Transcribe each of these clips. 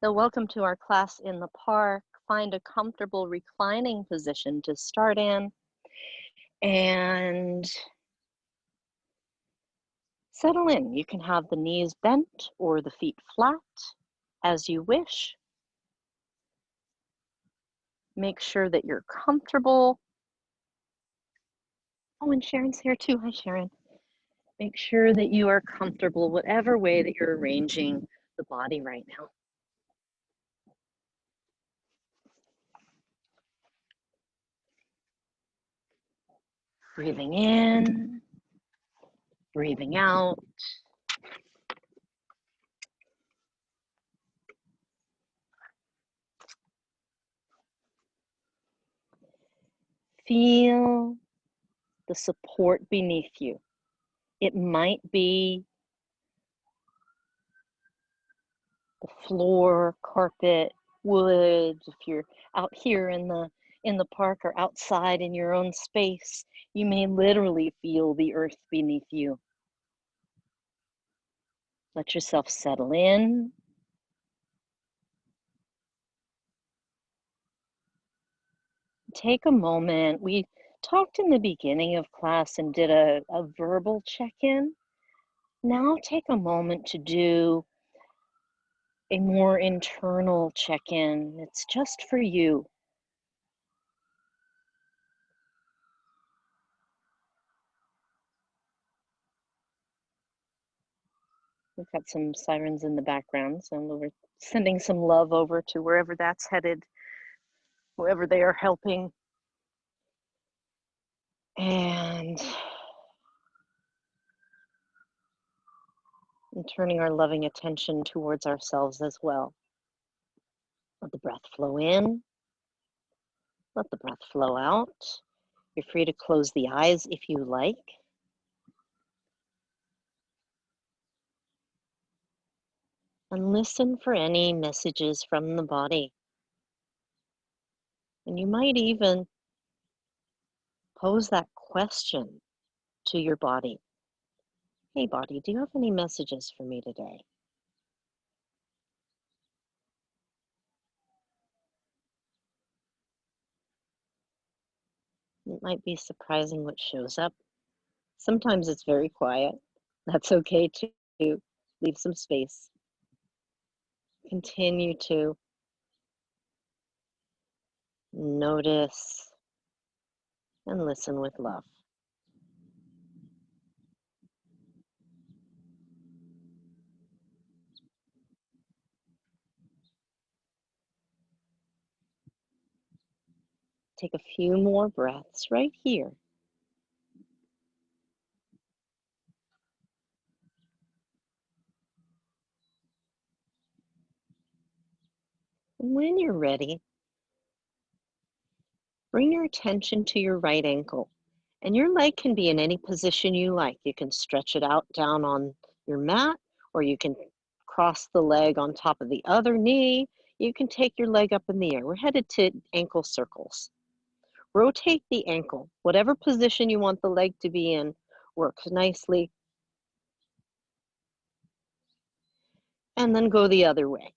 So welcome to our class in the park. Find a comfortable reclining position to start in and settle in. You can have the knees bent or the feet flat as you wish. Make sure that you're comfortable. Oh, and Sharon's here too. Hi, Sharon. Make sure that you are comfortable, whatever way that you're arranging the body right now. Breathing in, breathing out. Feel the support beneath you. It might be the floor, carpet, wood. If you're out here in the park or outside in your own space, you may literally feel the earth beneath you. Let yourself settle in. Take a moment. We talked in the beginning of class and did a verbal check-in. Now take a moment to do a more internal check-in. It's just for you. We've got some sirens in the background, so we're sending some love over to wherever that's headed, whoever they are helping. And turning our loving attention towards ourselves as well. Let the breath flow in. Let the breath flow out. You're free to close the eyes if you like. And listen for any messages from the body. And you might even pose that question to your body. Hey body, do you have any messages for me today? It might be surprising what shows up. Sometimes it's very quiet. That's okay too. Leave some space. Continue to notice and listen with love. Take a few more breaths right here. And when you're ready, bring your attention to your right ankle. And your leg can be in any position you like. You can stretch it out down on your mat, or you can cross the leg on top of the other knee. You can take your leg up in the air. We're headed to ankle circles. Rotate the ankle. Whatever position you want the leg to be in works nicely. And then go the other way.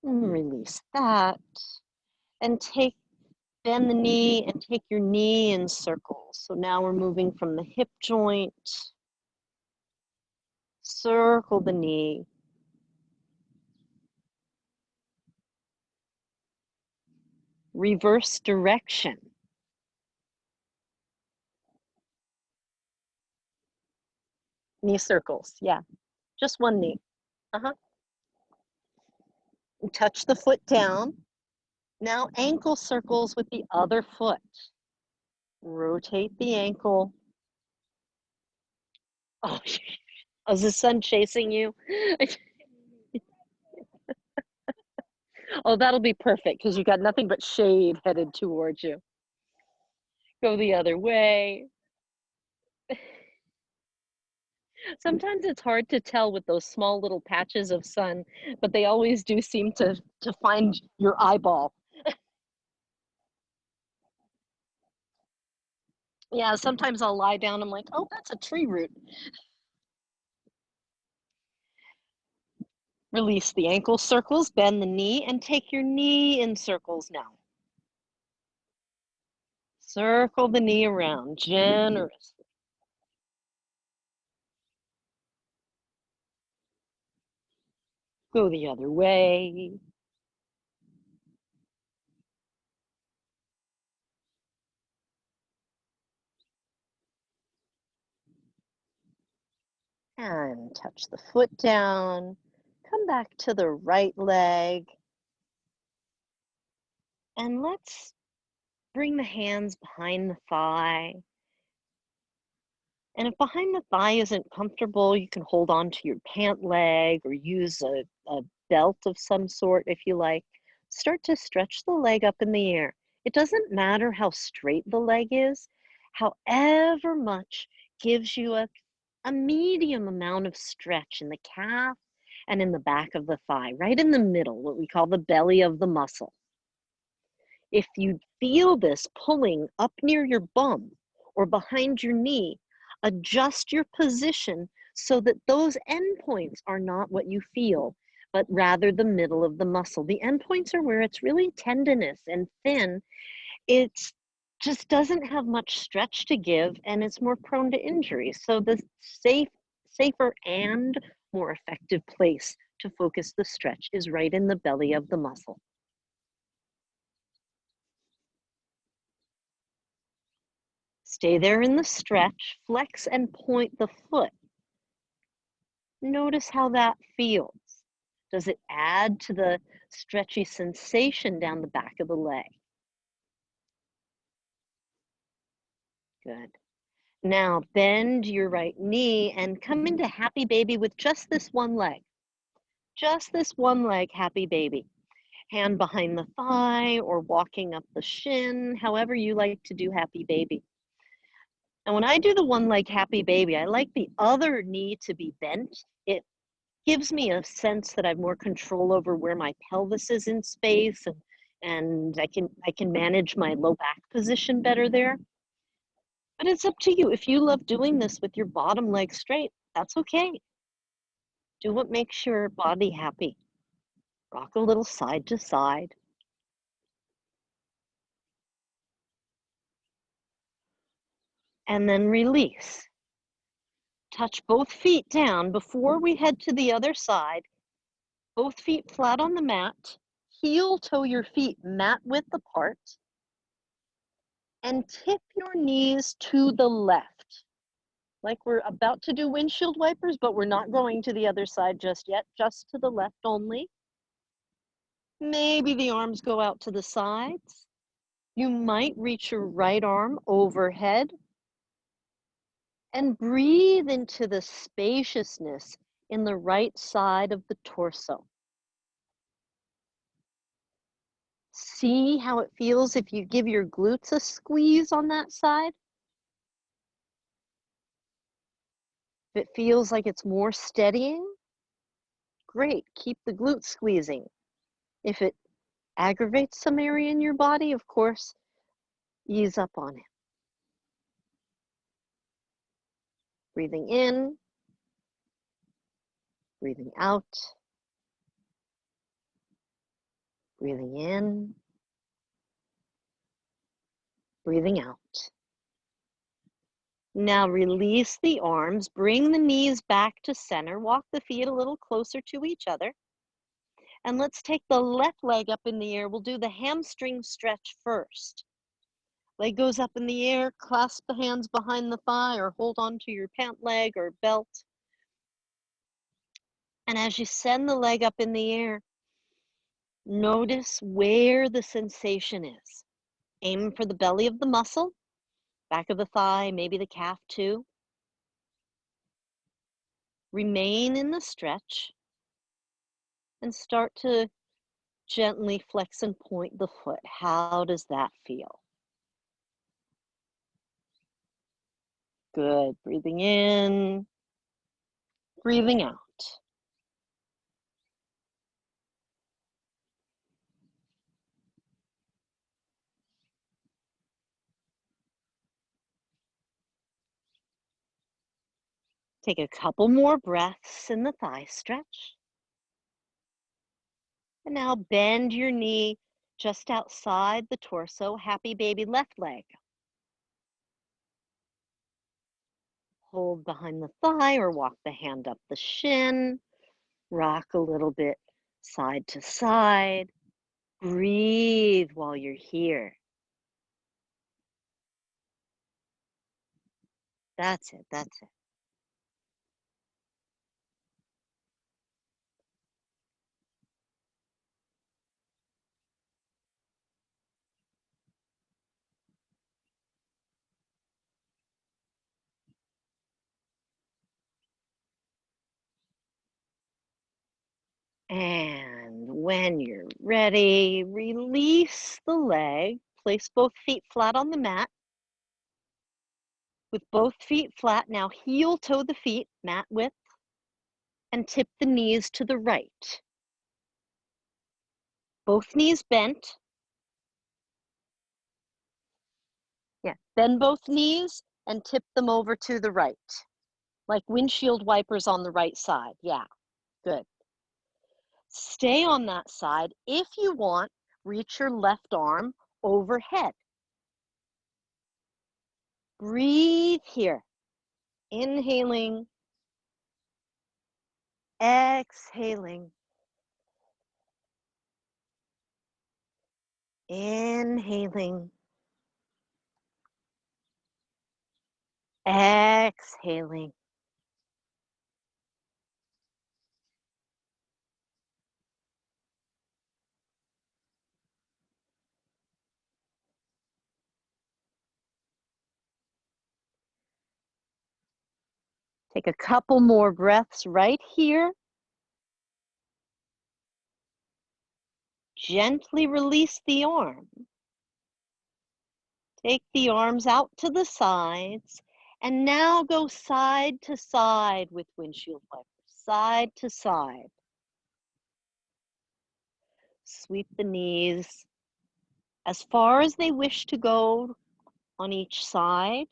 And release that. And bend the knee and take your knee in circles. So now we're moving from the hip joint. Circle the knee. Reverse direction. Knee circles, yeah. Just one knee. Touch the foot down. Now ankle circles with the other foot. Rotate the ankle. Oh, is the sun chasing you? Oh, that'll be perfect because you've got nothing but shade headed towards you. Go the other way. Sometimes it's hard to tell with those small little patches of sun, but they always do seem to find your eyeball. Yeah, sometimes I'll lie down, I'm like, "Oh, that's a tree root." Release the ankle circles, bend the knee, and take your knee in circles now. Circle the knee around generously. Go the other way. And touch the foot down. Come back to the right leg. And let's bring the hands behind the thigh. And if behind the thigh isn't comfortable, you can hold on to your pant leg or use a belt of some sort if you like. Start to stretch the leg up in the air. It doesn't matter how straight the leg is, however much gives you a medium amount of stretch in the calf and in the back of the thigh, right in the middle, what we call the belly of the muscle. If you feel this pulling up near your bum or behind your knee, adjust your position so that those endpoints are not what you feel, but rather the middle of the muscle. The endpoints are where it's really tendinous and thin. It just doesn't have much stretch to give, and it's more prone to injury. So the safer and more effective place to focus the stretch is right in the belly of the muscle. Stay there in the stretch, flex and point the foot. Notice how that feels. Does it add to the stretchy sensation down the back of the leg? Good. Now bend your right knee and come into happy baby with just this one leg. Just this one leg, happy baby. Hand behind the thigh or walking up the shin, however you like to do happy baby. And when I do the one leg happy baby, I like the other knee to be bent. It gives me a sense that I have more control over where my pelvis is in space, and I can manage my low back position better there. But it's up to you. If you love doing this with your bottom leg straight, that's okay. Do what makes your body happy. Rock a little side to side. And then release. Touch both feet down before we head to the other side. Both feet flat on the mat. Heel toe your feet mat width apart. And tip your knees to the left. Like we're about to do windshield wipers, but we're not going to the other side just yet, just to the left only. Maybe the arms go out to the sides. You might reach your right arm overhead and breathe into the spaciousness in the right side of the torso. See how it feels if you give your glutes a squeeze on that side? If it feels like it's more steadying, great, keep the glutes squeezing. If it aggravates some area in your body, of course, ease up on it. Breathing in, breathing out, breathing in, breathing out. Now release the arms, bring the knees back to center, walk the feet a little closer to each other. And let's take the left leg up in the air. We'll do the hamstring stretch first. Leg goes up in the air, clasp the hands behind the thigh or hold on to your pant leg or belt. And as you send the leg up in the air, notice where the sensation is. Aim for the belly of the muscle, back of the thigh, maybe the calf too. Remain in the stretch and start to gently flex and point the foot. How does that feel? Good. Breathing in, breathing out. Take a couple more breaths in the thigh stretch. And now bend your knee just outside the torso, happy baby left leg. Hold behind the thigh or walk the hand up the shin. Rock a little bit side to side. Breathe while you're here. That's it, that's it. And when you're ready, release the leg. Place both feet flat on the mat. With both feet flat, now heel toe the feet, mat width, and tip the knees to the right. Both knees bent. Yeah, bend both knees and tip them over to the right, like windshield wipers on the right side. Yeah, good. Stay on that side. If you want, reach your left arm overhead. Breathe here. Inhaling, exhaling. Inhaling, exhaling. Take a couple more breaths right here. Gently release the arm. Take the arms out to the sides. And now go side to side with windshield wipers. Side to side. Sweep the knees as far as they wish to go on each side.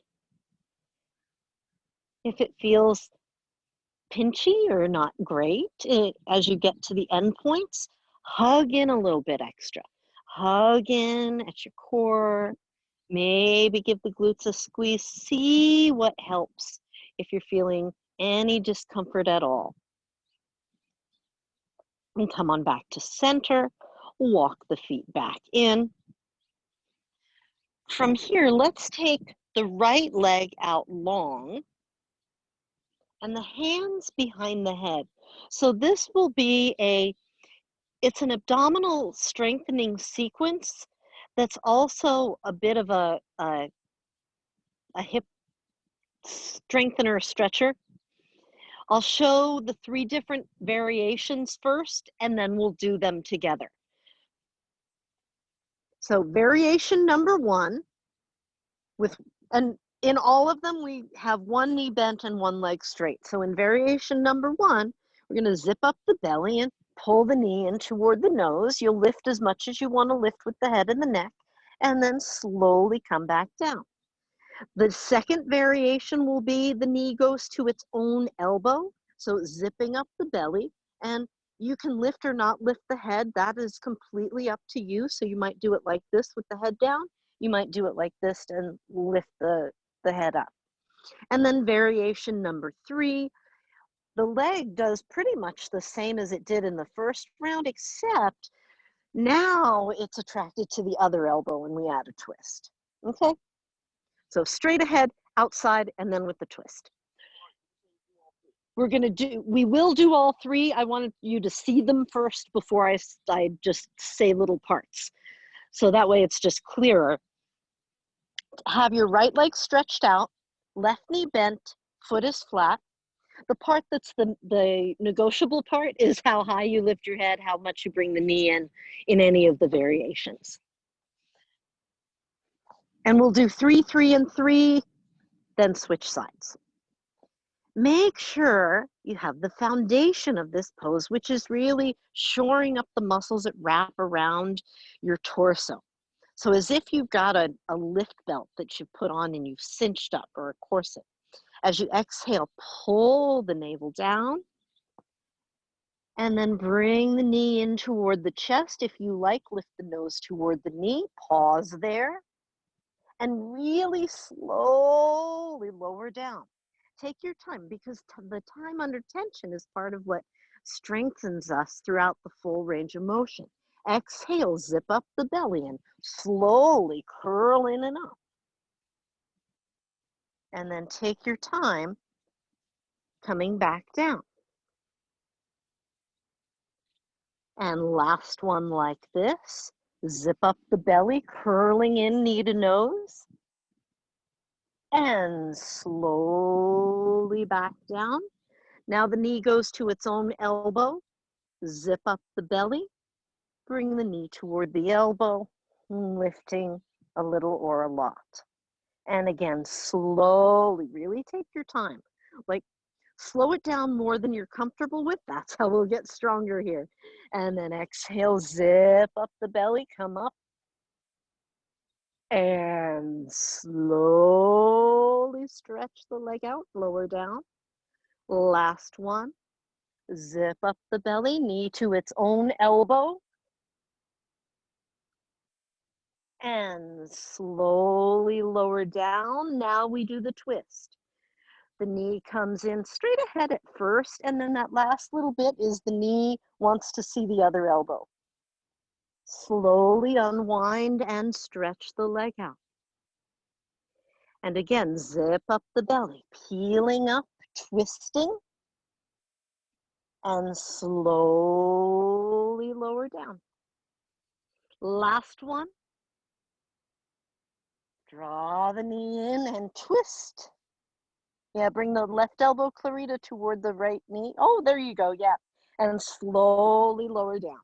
If it feels pinchy or not great as you get to the end points, hug in a little bit extra. Hug in at your core. Maybe give the glutes a squeeze. See what helps if you're feeling any discomfort at all. And come on back to center. Walk the feet back in. From here, let's take the right leg out long and the hands behind the head. So this will be it's an abdominal strengthening sequence that's also a bit of a hip strengthener stretcher. I'll show the 3 different variations first, and then we'll do them together. So variation number 1, and in all of them, we have 1 knee bent and 1 leg straight. So in variation number 1, we're gonna zip up the belly and pull the knee in toward the nose. You'll lift as much as you wanna lift with the head and the neck, and then slowly come back down. The second variation will be the knee goes to its own elbow, so zipping up the belly, and you can lift or not lift the head. That is completely up to you. So you might do it like this with the head down. You might do it like this and lift the head up. And then variation number 3, the leg does pretty much the same as it did in the first round, except now it's attracted to the other elbow and we add a twist. Okay? So straight ahead, outside, and then with the twist. We will do all 3. I wanted you to see them first before I just say little parts. So that way it's just clearer. Have your right leg stretched out, left knee bent, foot is flat. The part that's the negotiable part is how high you lift your head, how much you bring the knee in any of the variations. And we'll do 3, 3, and 3, then switch sides. Make sure you have the foundation of this pose, which is really shoring up the muscles that wrap around your torso. So as if you've got a lift belt that you put on and you've cinched up, or a corset. As you exhale, pull the navel down. And then bring the knee in toward the chest. If you like, lift the nose toward the knee. Pause there. And really slowly lower down. Take your time, because the time under tension is part of what strengthens us throughout the full range of motion. Exhale, zip up the belly and slowly curl in and up. And then take your time coming back down. And last one like this. Zip up the belly, curling in knee to nose. And slowly back down. Now the knee goes to its own elbow. Zip up the belly. Bring the knee toward the elbow, lifting a little or a lot. And again, slowly, really take your time. Like, slow it down more than you're comfortable with. That's how we'll get stronger here. And then exhale, zip up the belly, come up. And slowly stretch the leg out, lower down. Last one. Zip up the belly, knee to its own elbow. And slowly lower down. Now we do the twist. The knee comes in straight ahead at first, and then that last little bit is the knee wants to see the other elbow. Slowly unwind and stretch the leg out. And again, zip up the belly, peeling up, twisting, and slowly lower down. Last one. Draw the knee in and twist. Yeah, bring the left elbow, Clarita, toward the right knee. Oh, there you go, yeah. And slowly lower down.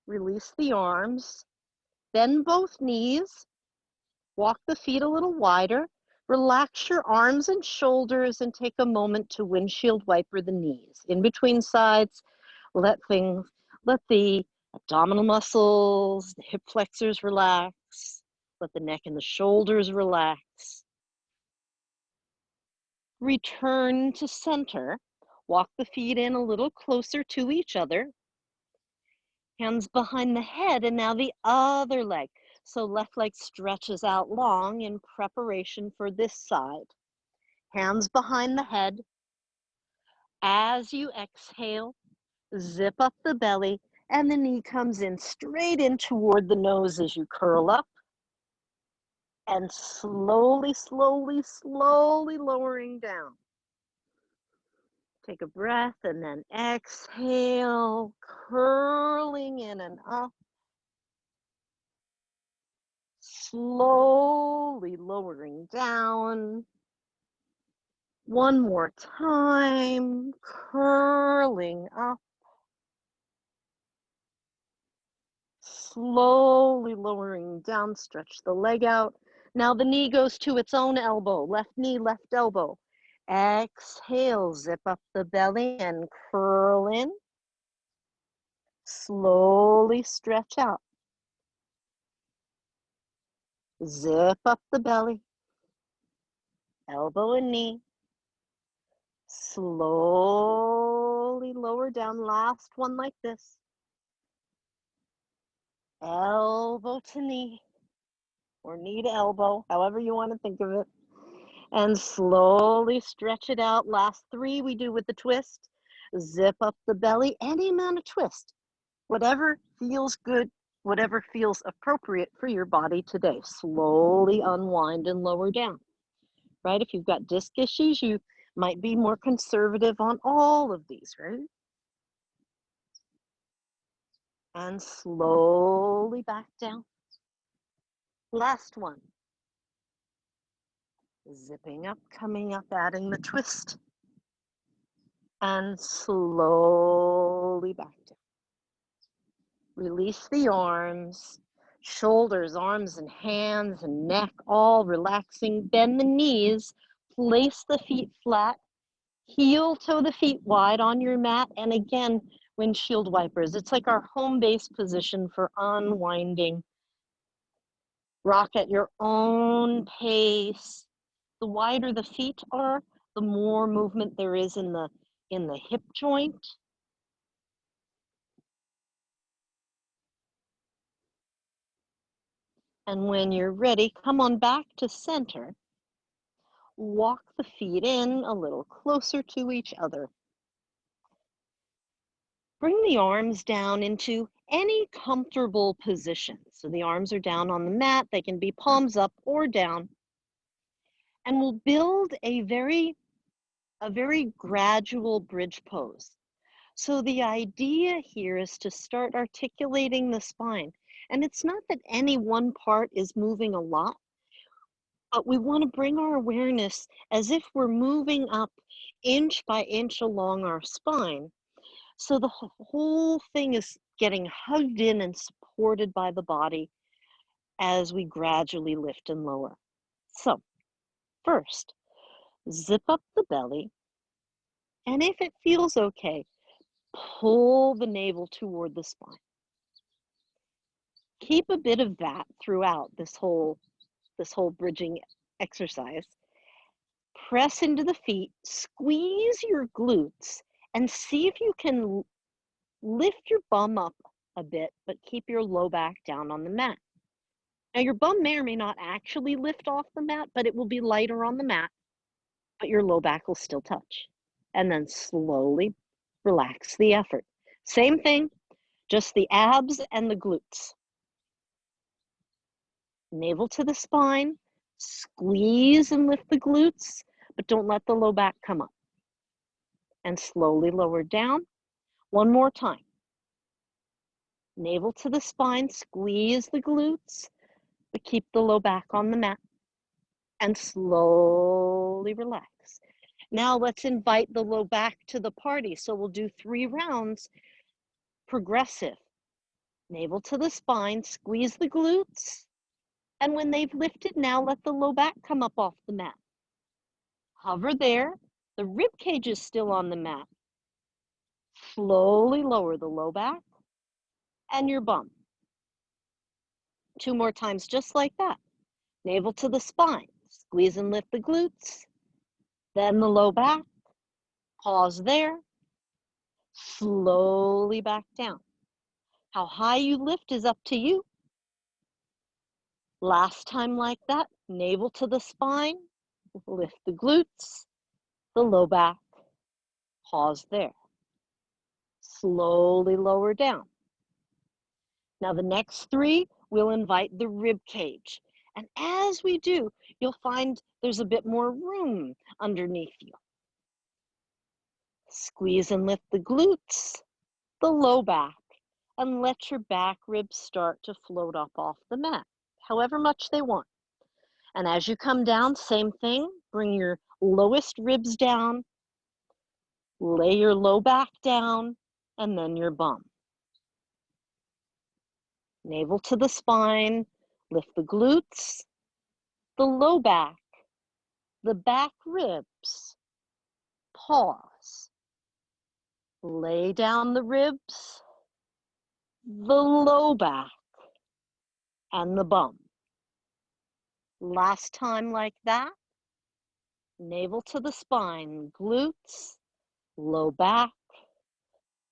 Release the arms. Bend both knees. Walk the feet a little wider. Relax your arms and shoulders and take a moment to windshield wiper the knees. In between sides, let the abdominal muscles, the hip flexors relax. Let the neck and the shoulders relax. Return to center. Walk the feet in a little closer to each other. Hands behind the head, and now the other leg. So left leg stretches out long in preparation for this side. Hands behind the head. As you exhale, zip up the belly, and the knee comes in straight in toward the nose as you curl up. And slowly, slowly, slowly lowering down. Take a breath and then exhale, curling in and up. Slowly lowering down. One more time, curling up. Slowly lowering down, stretch the leg out. Now the knee goes to its own elbow, left knee, left elbow. Exhale, zip up the belly and curl in. Slowly stretch out. Zip up the belly, elbow and knee. Slowly lower down, last one like this. Elbow to knee, or knee to elbow, however you want to think of it. And slowly stretch it out. Last three we do with the twist. Zip up the belly, any amount of twist. Whatever feels good, whatever feels appropriate for your body today. Slowly unwind and lower down. Right? If you've got disc issues, you might be more conservative on all of these, right? And slowly back down. Last one. Zipping up, coming up, adding the twist. And slowly back down. Release the arms, shoulders, arms, and hands, and neck, all relaxing. Bend the knees, place the feet flat, heel toe the feet wide on your mat, and again, windshield wipers. It's like our home base position for unwinding. Rock at your own pace. The wider the feet are, the more movement there is in the hip joint. And when you're ready, come on back to center. Walk the feet in a little closer to each other. Bring the arms down into any comfortable position. So the arms are down on the mat. They can be palms up or down. And we'll build a very gradual bridge pose. So the idea here is to start articulating the spine. And it's not that any one part is moving a lot, but we want to bring our awareness as if we're moving up inch by inch along our spine. So the whole thing is getting hugged in and supported by the body as we gradually lift and lower. So first, zip up the belly. And if it feels okay, pull the navel toward the spine. Keep a bit of that throughout this whole bridging exercise. Press into the feet, squeeze your glutes, and see if you can lift your bum up a bit, but keep your low back down on the mat. Now your bum may or may not actually lift off the mat, but it will be lighter on the mat, but your low back will still touch. And then slowly relax the effort. Same thing, just the abs and the glutes. Navel to the spine, squeeze and lift the glutes, but don't let the low back come up. And slowly lower down. One more time. Navel to the spine, squeeze the glutes, but keep the low back on the mat. And slowly relax. Now let's invite the low back to the party. So we'll do 3 rounds, progressive. Navel to the spine, squeeze the glutes. And when they've lifted, now let the low back come up off the mat. Hover there. The rib cage is still on the mat. Slowly lower the low back and your bum. 2 more times just like that. Navel to the spine. Squeeze and lift the glutes. Then the low back. Pause there. Slowly back down. How high you lift is up to you. Last time like that. Navel to the spine. Lift the glutes. The low back. Pause there. Slowly lower down. Now the next 3, we'll invite the rib cage. And as we do, you'll find there's a bit more room underneath you. Squeeze and lift the glutes, the low back, and let your back ribs start to float up off the mat, however much they want. And as you come down, same thing, bring your lowest ribs down, lay your low back down, and then your bum. Navel to the spine, lift the glutes, the low back, the back ribs. Pause. Lay down the ribs, the low back, and the bum. Last time like that. Navel to the spine, glutes, low back,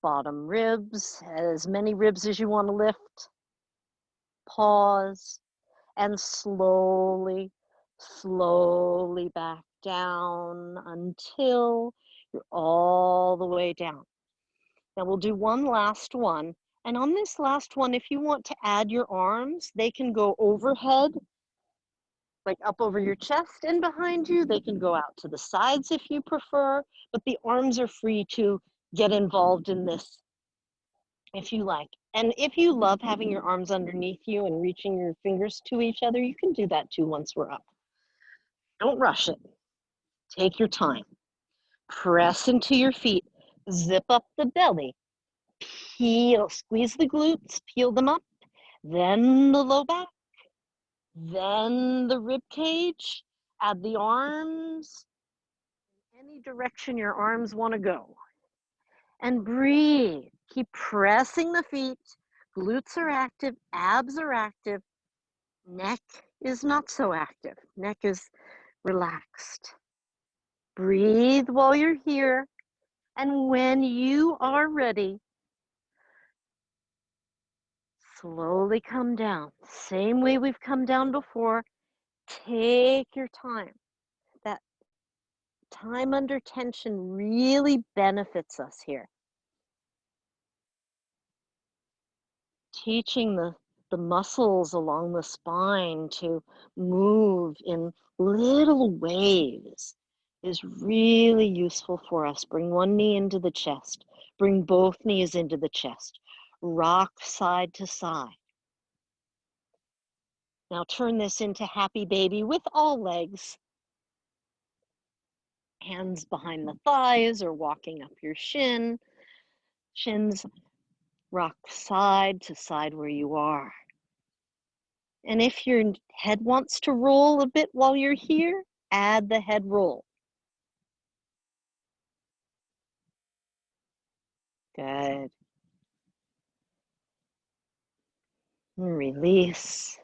bottom ribs, as many ribs as you want to lift. Pause, and slowly back down until you're all the way down. Now we'll do one last one. And on this last one, if you want to add your arms, they can go overhead, like up over your chest and behind you. They can go out to the sides if you prefer, but the arms are free to get involved in this if you like. And if you love having your arms underneath you and reaching your fingers to each other, you can do that too once we're up. Don't rush it. Take your time. Press into your feet. Zip up the belly. Peel, squeeze the glutes, peel them up. Then the low back. Then the rib cage. Add the arms. Any direction your arms want to go. And breathe. Keep pressing the feet. Glutes are active, abs are active. Neck is not so active. Neck is relaxed. Breathe while you're here, and when you are ready, slowly come down. Same way we've come down before. Take your time. That time under tension really benefits us here. Teaching the muscles along the spine to move in little waves is really useful for us. Bring one knee into the chest. Bring both knees into the chest. Rock side to side. Now turn this into happy baby with all legs. Hands behind the thighs or walking up your shins. Rock side to side where you are. And if your head wants to roll a bit while you're here, add the head roll. Good. And release.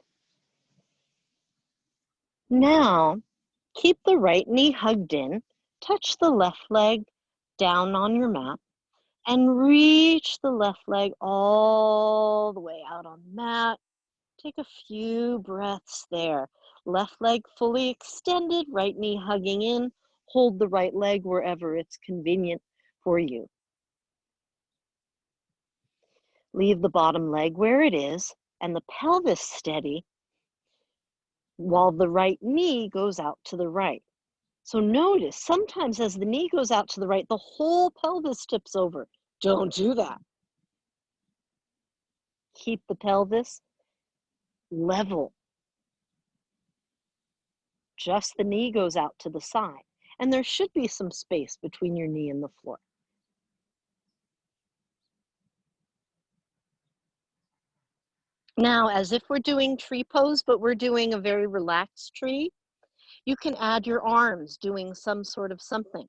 Now, keep the right knee hugged in. Touch the left leg down on your mat and reach the left leg all the way out on the mat. Take a few breaths there. Left leg fully extended, right knee hugging in. Hold the right leg wherever it's convenient for you. Leave the bottom leg where it is and the pelvis steady while the right knee goes out to the right. So notice, sometimes as the knee goes out to the right, the whole pelvis tips over. Don't do that. Keep the pelvis level. Just the knee goes out to the side. And there should be some space between your knee and the floor. Now, as if we're doing tree pose, but we're doing a very relaxed tree, you can add your arms doing some sort of something.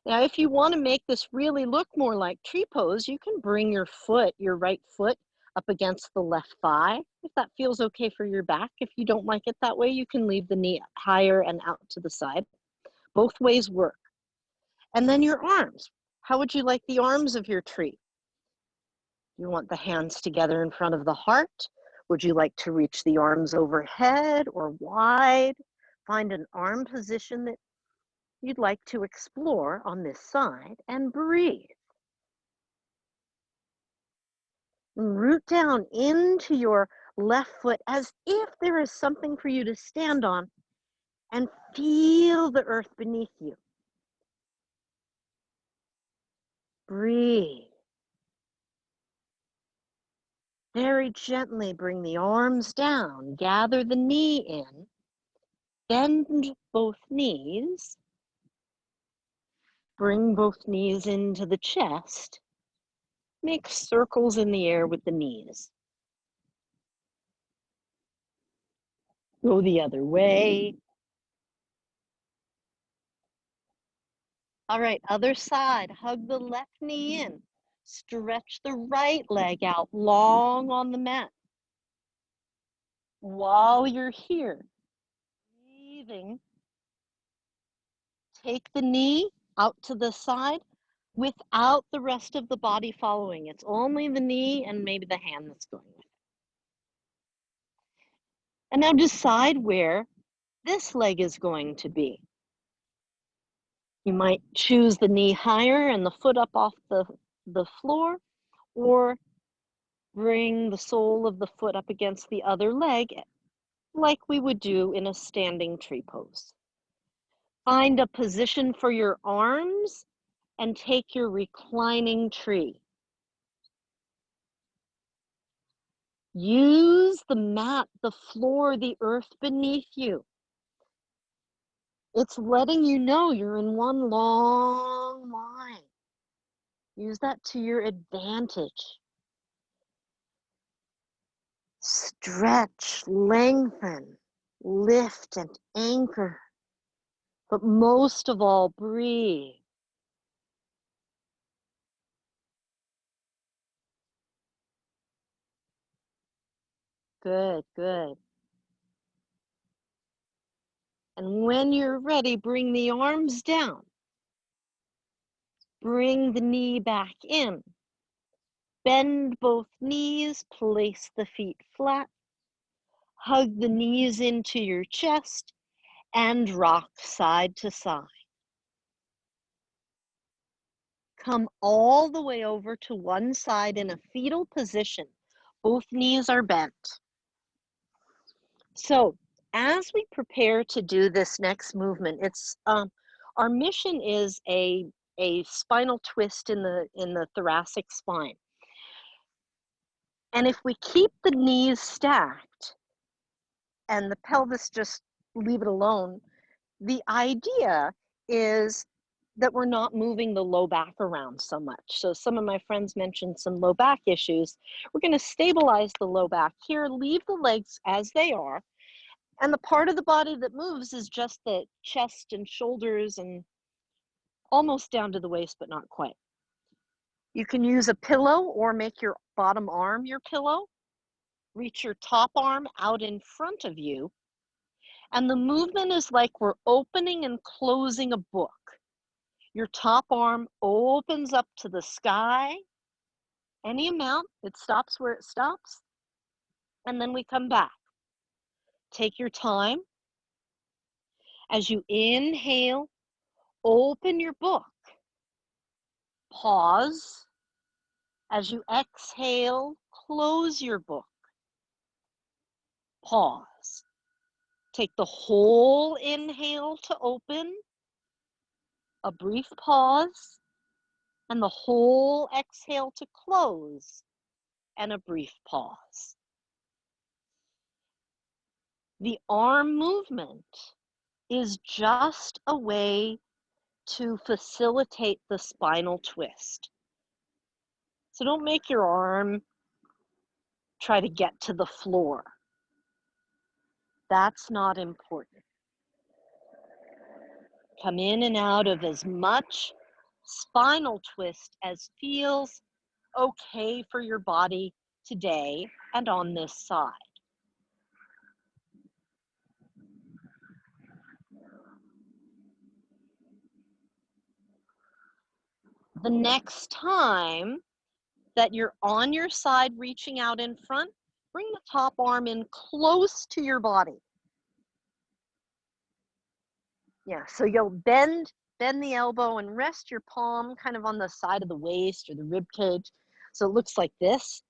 Now, if you want to make this really look more like tree pose, you can bring your foot, your right foot, up against the left thigh, if that feels okay for your back. If you don't like it that way, you can leave the knee higher and out to the side. Both ways work. And then your arms. How would you like the arms of your tree? You want the hands together in front of the heart? Would you like to reach the arms overhead or wide? Find an arm position that you'd like to explore on this side and breathe. Root down into your left foot as if there is something for you to stand on and feel the earth beneath you. Breathe. Very gently bring the arms down, gather the knee in, bend both knees, bring both knees into the chest, make circles in the air with the knees. Go the other way. All right, other side, hug the left knee in. Stretch the right leg out long on the mat. While you're here, breathing, take the knee out to the side without the rest of the body following. It's only the knee and maybe the hand that's going with it. And now decide where this leg is going to be. You might choose the knee higher and the foot up off the floor, or bring the sole of the foot up against the other leg like we would do in a standing tree pose. Find a position for your arms and take your reclining tree. Use the mat, the floor, the earth beneath you. It's letting you know you're in one long line. Use that to your advantage. Stretch, lengthen, lift and anchor. But most of all, breathe. Good, good. And when you're ready, bring the arms down. Bring the knee back in. Bend both knees, place the feet flat. Hug the knees into your chest and rock side to side. Come all the way over to one side in a fetal position. Both knees are bent. So as we prepare to do this next movement, it's our mission is a spinal twist in the thoracic spine. And if we keep the knees stacked and the pelvis just leave it alone, the idea is that we're not moving the low back around so much. So some of my friends mentioned some low back issues. We're going to stabilize the low back here, leave the legs as they are, and the part of the body that moves is just the chest and shoulders and almost down to the waist, but not quite. You can use a pillow or make your bottom arm your pillow. Reach your top arm out in front of you. And the movement is like we're opening and closing a book. Your top arm opens up to the sky, any amount, it stops where it stops, and then we come back. Take your time. As you inhale, open your book. Pause. As you exhale, close your book. Pause. Take the whole inhale to open, a brief pause, and the whole exhale to close, and a brief pause. The arm movement is just a way to facilitate the spinal twist. So don't make your arm try to get to the floor. That's not important. Come in and out of as much spinal twist as feels okay for your body today and on this side. The next time that you're on your side reaching out in front, bring the top arm in close to your body. Yeah, so you'll bend the elbow and rest your palm kind of on the side of the waist or the rib cage. So it looks like this.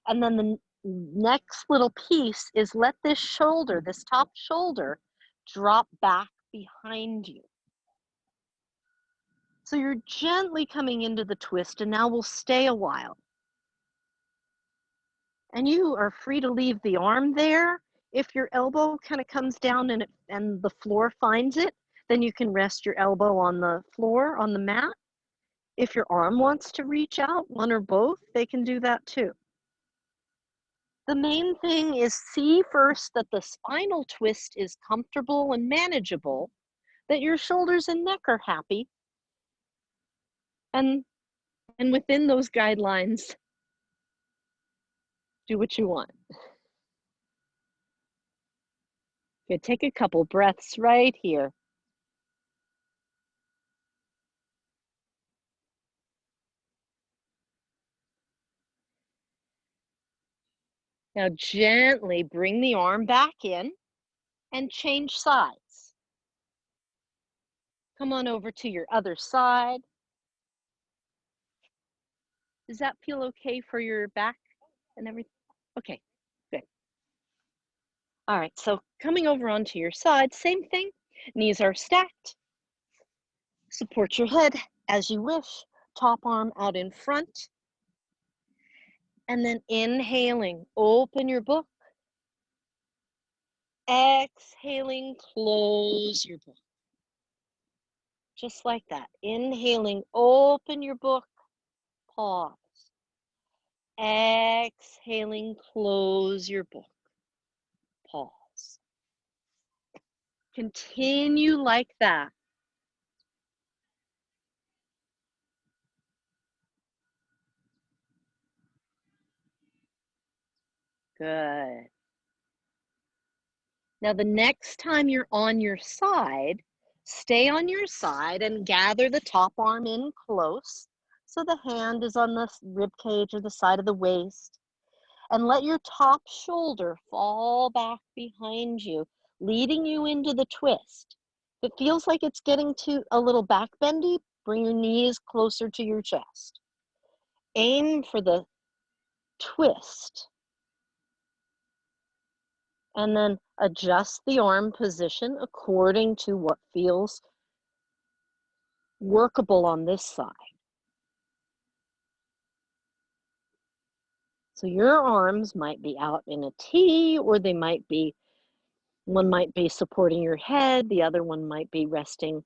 And then the next little piece is let this shoulder, this top shoulder, drop back behind you. So you're gently coming into the twist, and now we'll stay a while. And you are free to leave the arm there. If your elbow kind of comes down and the floor finds it, then you can rest your elbow on the floor, on the mat. If your arm wants to reach out, one or both, they can do that too. The main thing is see first that the spinal twist is comfortable and manageable, that your shoulders and neck are happy, and within those guidelines, do what you want. Good, take a couple breaths right here. Now gently bring the arm back in and change sides. Come on over to your other side. Does that feel okay for your back and everything? Okay, good. All right, so coming over onto your side, same thing. Knees are stacked. Support your head as you wish. Top arm out in front. And then inhaling, open your book. Exhaling, close your book. Just like that. Inhaling, open your book. Pause. Exhaling, close your book. Pause. Continue like that. Good. Now, the next time you're on your side, stay on your side and gather the top arm in close so the hand is on the rib cage or the side of the waist. And let your top shoulder fall back behind you, leading you into the twist. If it feels like it's getting to a little back bendy, bring your knees closer to your chest. Aim for the twist. And then adjust the arm position according to what feels workable on this side. So your arms might be out in a T, or they might be, one might be supporting your head, the other one might be resting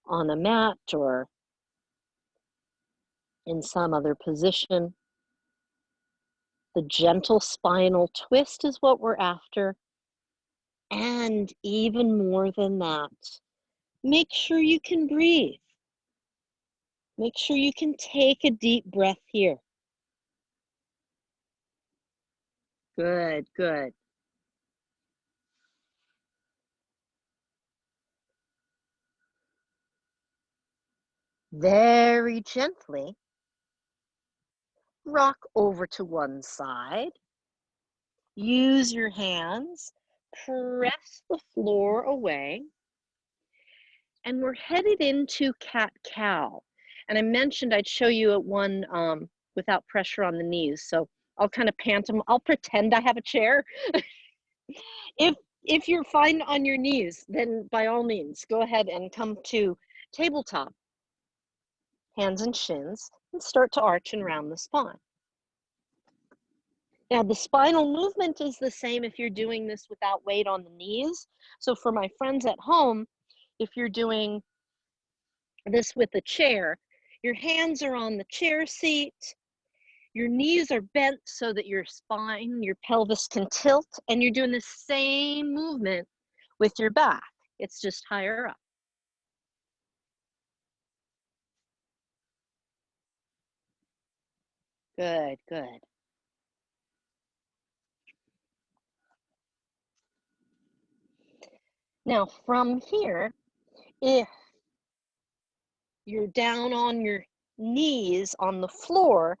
on a mat or in some other position. The gentle spinal twist is what we're after. And even more than that, make sure you can breathe. Make sure you can take a deep breath here. Good, good. Very gently, rock over to one side. Use your hands, press the floor away, and we're headed into cat-cow. And I mentioned I'd show you at one without pressure on the knees. So I'll kind of I'll pretend I have a chair. If you're fine on your knees, then by all means, go ahead and come to tabletop, hands and shins, and start to arch and round the spine. Now, the spinal movement is the same if you're doing this without weight on the knees. So for my friends at home, if you're doing this with a chair, your hands are on the chair seat, your knees are bent so that your spine, your pelvis can tilt, and you're doing the same movement with your back. It's just higher up. Good, good. Now from here, if you're down on your knees on the floor,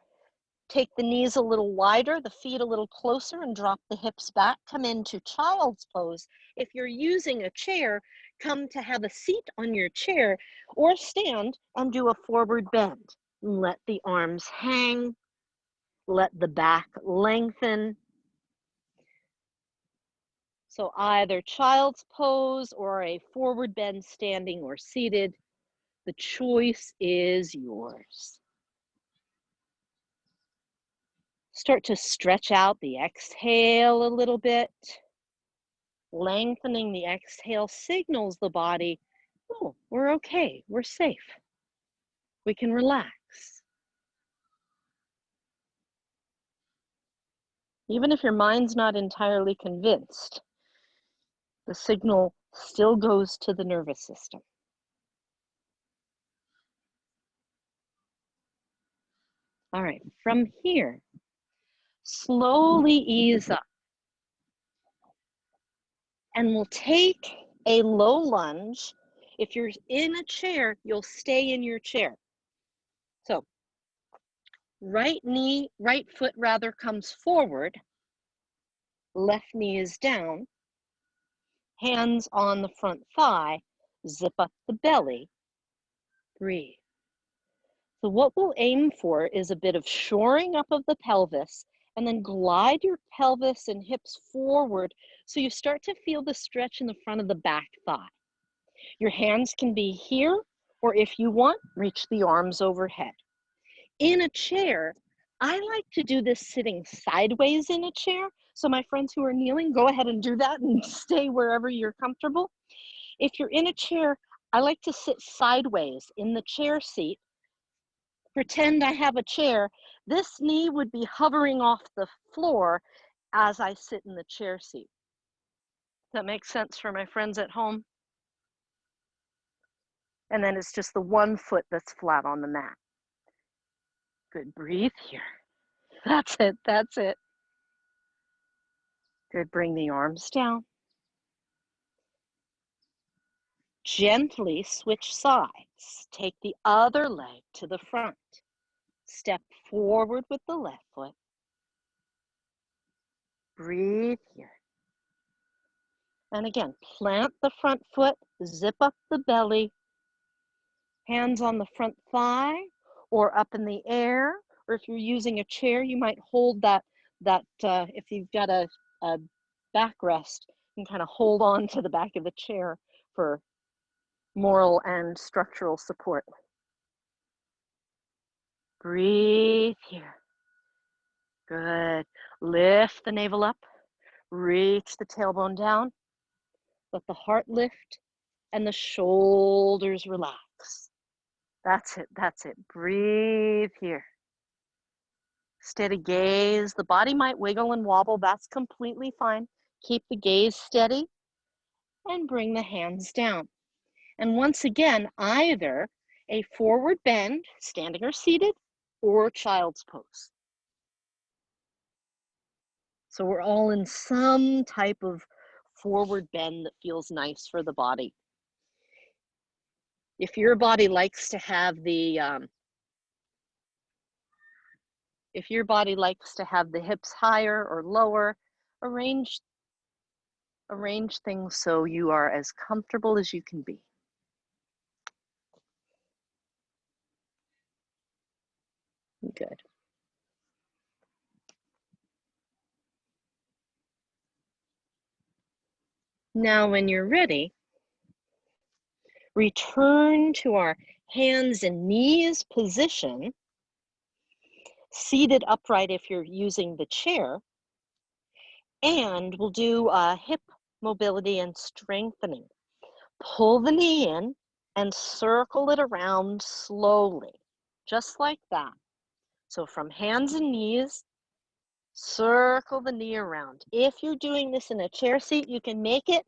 take the knees a little wider, the feet a little closer, and drop the hips back. Come into child's pose. If you're using a chair, come to have a seat on your chair or stand and do a forward bend. Let the arms hang, let the back lengthen. So either child's pose or a forward bend standing or seated. The choice is yours. Start to stretch out the exhale a little bit. Lengthening the exhale signals the body, oh, we're okay, we're safe. We can relax. Even if your mind's not entirely convinced, the signal still goes to the nervous system. All right, from here, slowly ease up. And we'll take a low lunge. If you're in a chair, you'll stay in your chair. So, right foot rather comes forward, left knee is down, hands on the front thigh, zip up the belly, breathe. So what we'll aim for is a bit of shoring up of the pelvis, and then glide your pelvis and hips forward so you start to feel the stretch in the front of the back thigh. Your hands can be here, or if you want, reach the arms overhead. In a chair, I like to do this sitting sideways in a chair. So my friends who are kneeling, go ahead and do that and stay wherever you're comfortable. If you're in a chair, I like to sit sideways in the chair seat. Pretend I have a chair. This knee would be hovering off the floor as I sit in the chair seat. Does that make sense for my friends at home? And then it's just the one foot that's flat on the mat. Good, breathe here. That's it, that's it. Good, bring the arms down. Gently switch sides. Take the other leg to the front. Step forward with the left foot. Breathe here. And again, plant the front foot, zip up the belly, hands on the front thigh or up in the air. Or if you're using a chair, you might hold that if you've got a backrest, you can kind of hold on to the back of the chair for moral and structural support. Breathe here. Good. Lift the navel up. Reach the tailbone down. Let the heart lift and the shoulders relax. That's it. That's it. Breathe here. Steady gaze. The body might wiggle and wobble. That's completely fine. Keep the gaze steady and bring the hands down. And once again, either a forward bend, standing or seated, or child's pose. So we're all in some type of forward bend that feels nice for the body. If your body likes to have the hips higher or lower, arrange things so you are as comfortable as you can be. Good. Now, when you're ready, return to our hands and knees position, seated upright if you're using the chair, and we'll do hip mobility and strengthening. Pull the knee in and circle it around slowly, just like that. So from hands and knees, circle the knee around. If you're doing this in a chair seat, you can make it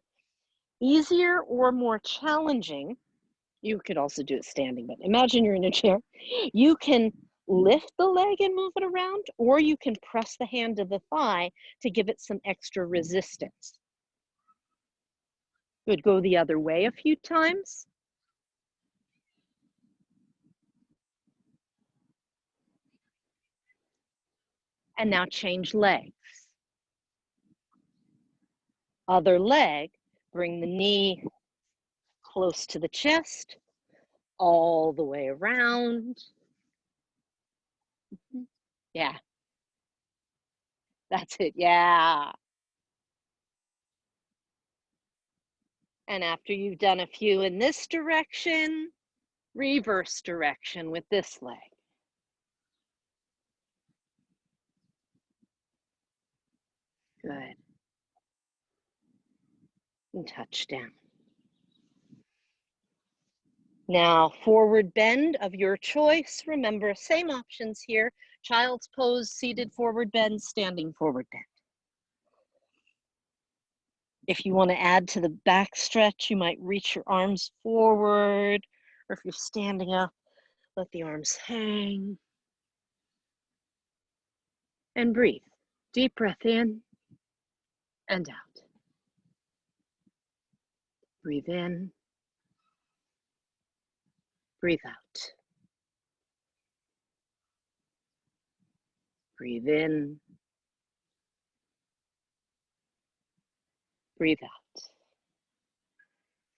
easier or more challenging. You could also do it standing, but imagine you're in a chair. You can lift the leg and move it around, or you can press the hand to the thigh to give it some extra resistance. Good. Go the other way a few times. And now change legs. Other leg, bring the knee close to the chest, all the way around. Yeah. That's it. Yeah. And after you've done a few in this direction, reverse direction with this leg. Good. And touch down. Now, forward bend of your choice. Remember, same options here. Child's pose, seated forward bend, standing forward bend. If you want to add to the back stretch, you might reach your arms forward, or if you're standing up, let the arms hang. And breathe. Deep breath in and out. Breathe in. Breathe out. Breathe in. Breathe out.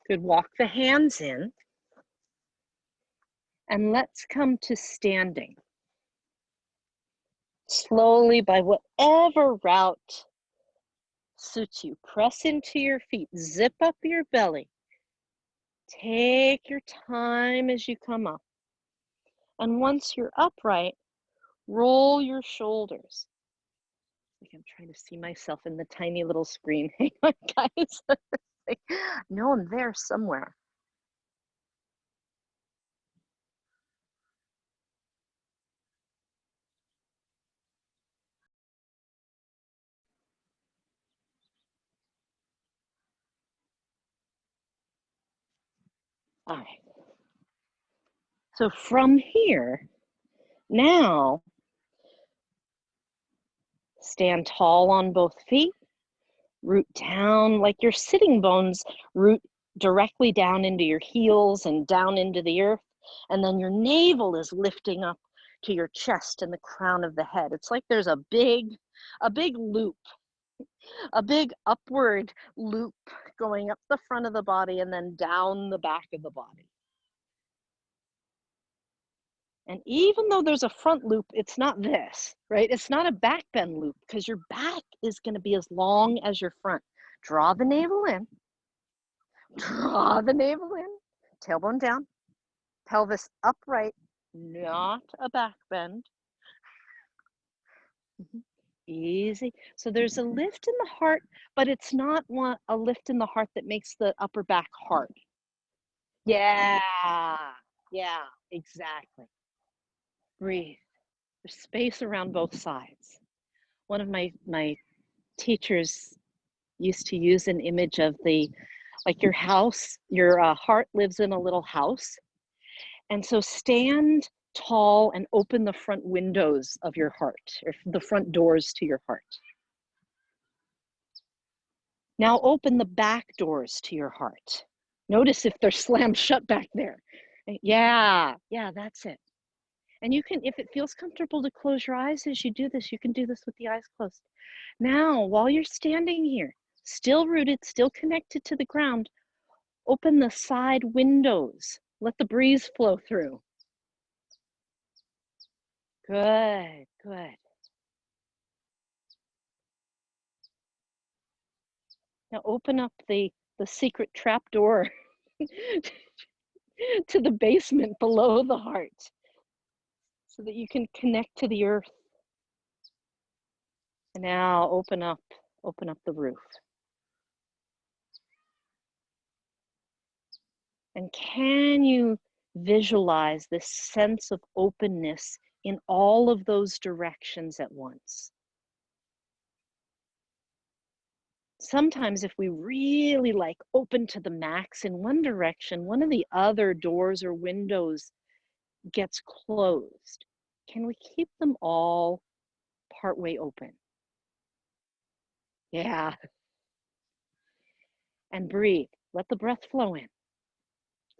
Good. Walk the hands in. And let's come to standing. Slowly, by whatever route suits you. Press into your feet. Zip up your belly. Take your time as you come up. And once you're upright, roll your shoulders. I think I'm trying to see myself in the tiny little screen. Hang on, guys. No, I'm there somewhere. All right. So from here, now stand tall on both feet, root down like your sitting bones root directly down into your heels and down into the earth. And then your navel is lifting up to your chest and the crown of the head. It's like there's a big loop, a big upward loop going up the front of the body and then down the back of the body. And even though there's a front loop, it's not this, right? It's not a back bend loop because your back is going to be as long as your front. Draw the navel in. Draw the navel in. Tailbone down. Pelvis upright, not a back bend. Easy. So there's a lift in the heart, but it's not a lift in the heart that makes the upper back hard. Yeah, exactly. Breathe. There's space around both sides. One of my teachers used to use an image of like your house, your heart lives in a little house. And so stand tall and open the front windows of your heart, or the front doors to your heart. Now open the back doors to your heart. Notice if they're slammed shut back there. Yeah, that's it. And you can, if it feels comfortable to close your eyes as you do this, you can do this with the eyes closed. Now, while you're standing here, still rooted, still connected to the ground, open the side windows. Let the breeze flow through. Good. Now open up the secret trap door to the basement below the heart so that you can connect to the earth. And now open up the roof. And can you visualize this sense of openness in all of those directions at once? Sometimes if we really open to the max in one direction, one of the other doors or windows gets closed. Can we keep them all partway open? Yeah. And breathe. Let the breath flow in.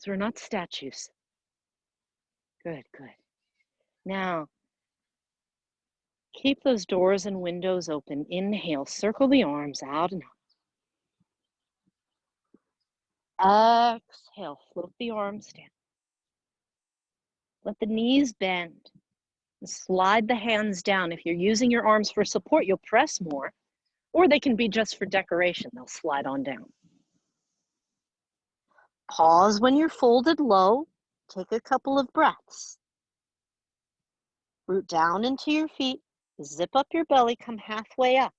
So we're not statues. Good. Now, keep those doors and windows open. Inhale, circle the arms out and up. Exhale, float the arms down. Let the knees bend. And slide the hands down. If you're using your arms for support, you'll press more, or they can be just for decoration. They'll slide on down. Pause when you're folded low. Take a couple of breaths. Root down into your feet. Zip up your belly. Come halfway up.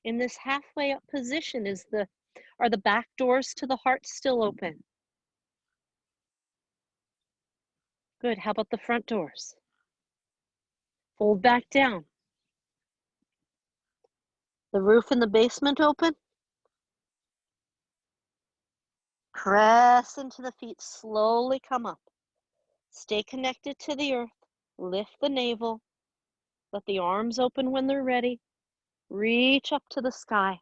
In this halfway up position, are the back doors to the heart still open? Good. How about the front doors? Fold back down. The roof in the basement open? Press into the feet. Slowly come up. Stay connected to the earth. Lift the navel. Let the arms open when they're ready. Reach up to the sky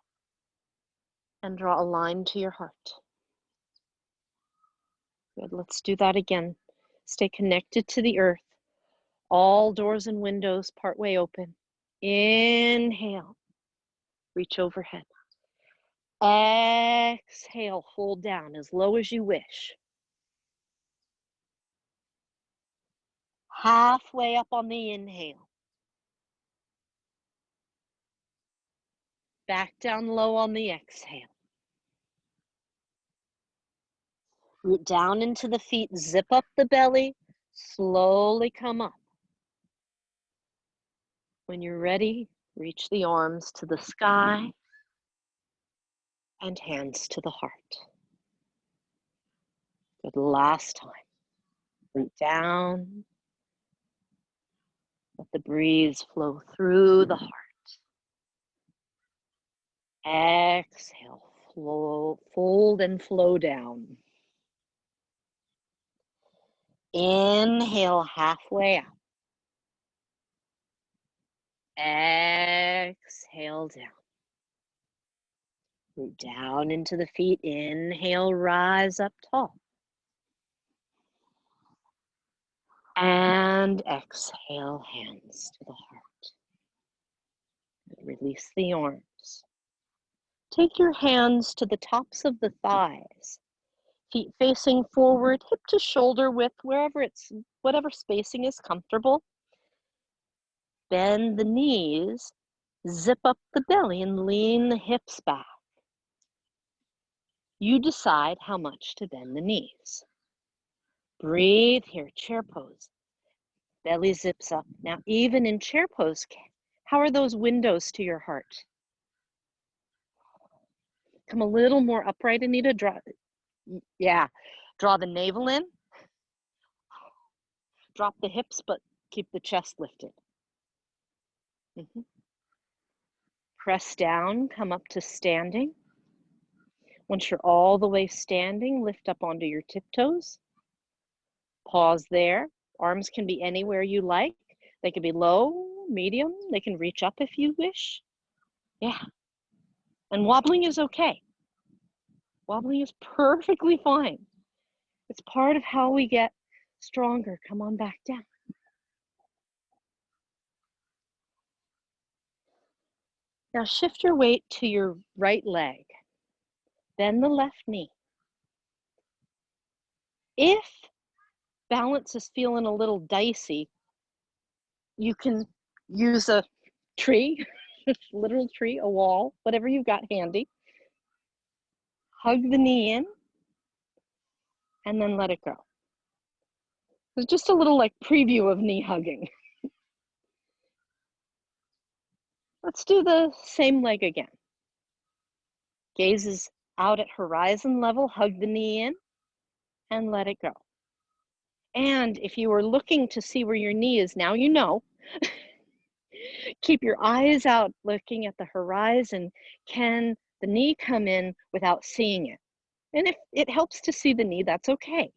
and draw a line to your heart. Good. Let's do that again. Stay connected to the earth. All doors and windows partway open. Inhale. Reach overhead. Exhale. Fold down as low as you wish. Halfway up on the inhale. Back down low on the exhale. Root down into the feet, zip up the belly, slowly come up. When you're ready, reach the arms to the sky and hands to the heart. Good, last time. Root down. Let the breeze flow through the heart. Exhale, fold and flow down. Inhale, halfway up. Exhale down. Root down into the feet. Inhale, rise up tall. And exhale, hands to the heart. Release the arms. Take your hands to the tops of the thighs. Feet facing forward, hip to shoulder width, whatever spacing is comfortable. Bend the knees, zip up the belly and lean the hips back. You decide how much to bend the knees. Breathe here, chair pose. Belly zips up. Now, even in chair pose, how are those windows to your heart? Come a little more upright, Anita. Draw the navel in. Drop the hips, but keep the chest lifted. Press down, come up to standing. Once you're all the way standing, lift up onto your tiptoes. Pause there. Arms can be anywhere you like. They can be low, medium. They can reach up if you wish. Yeah. And wobbling is okay. Wobbling is perfectly fine. It's part of how we get stronger. Come on back down. Now shift your weight to your right leg. Bend the left knee. If balance is feeling a little dicey, you can use a tree, literal tree, a wall, whatever you've got handy. Hug the knee in and then let it go. It's just a little like preview of knee hugging. Let's do the same leg again. Gaze is out at horizon level, hug the knee in and let it go. And if you were looking to see where your knee is, now you know. Keep your eyes out looking at the horizon. Can the knee come in without seeing it? And if it helps to see the knee, that's okay.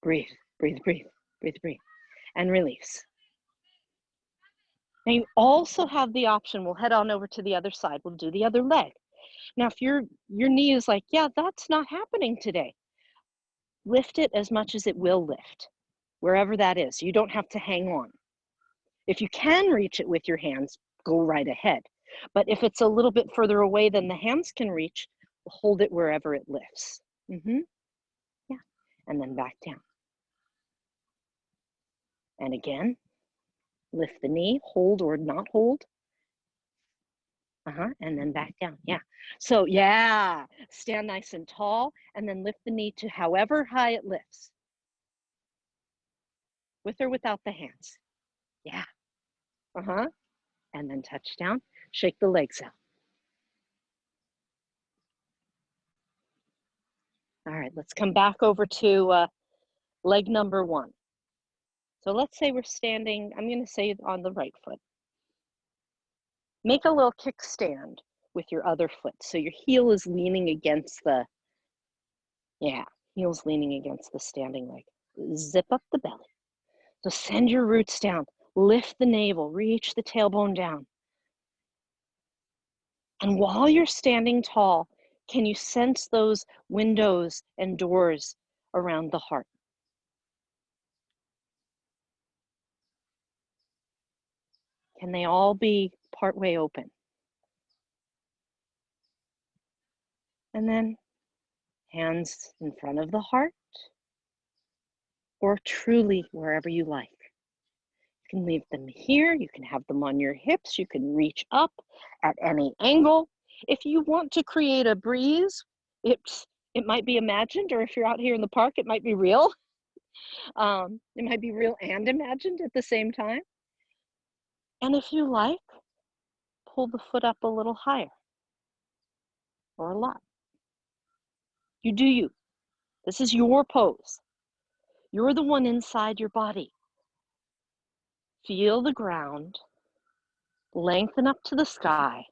Breathe, breathe, breathe, breathe, breathe, and release. Now you also have the option, we'll head on over to the other side, we'll do the other leg. Now if your knee is like, yeah, that's not happening today, lift it as much as it will lift, wherever that is. You don't have to hang on. If you can reach it with your hands, go right ahead. But if it's a little bit further away than the hands can reach, hold it wherever it lifts. Yeah, and then back down. And again, lift the knee, hold or not hold. And then back down, yeah. So yeah, stand nice and tall and then lift the knee to however high it lifts. With or without the hands. Yeah, and then touch down, shake the legs out. All right, let's come back over to leg number 1. So let's say we're standing, I'm gonna say on the right foot. Make a little kickstand with your other foot. So your heel is leaning against the, heel's leaning against the standing leg. Zip up the belly. So send your roots down, lift the navel, reach the tailbone down. And while you're standing tall, can you sense those windows and doors around the heart? Can they all be partway open? And then hands in front of the heart, or truly wherever you like. You can leave them here, you can have them on your hips, you can reach up at any angle. If you want to create a breeze, it might be imagined, or if you're out here in the park, it might be real. It might be real and imagined at the same time. And if you like, pull the foot up a little higher, or a lot. You do you. This is your pose. You're the one inside your body. Feel the ground, lengthen up to the sky.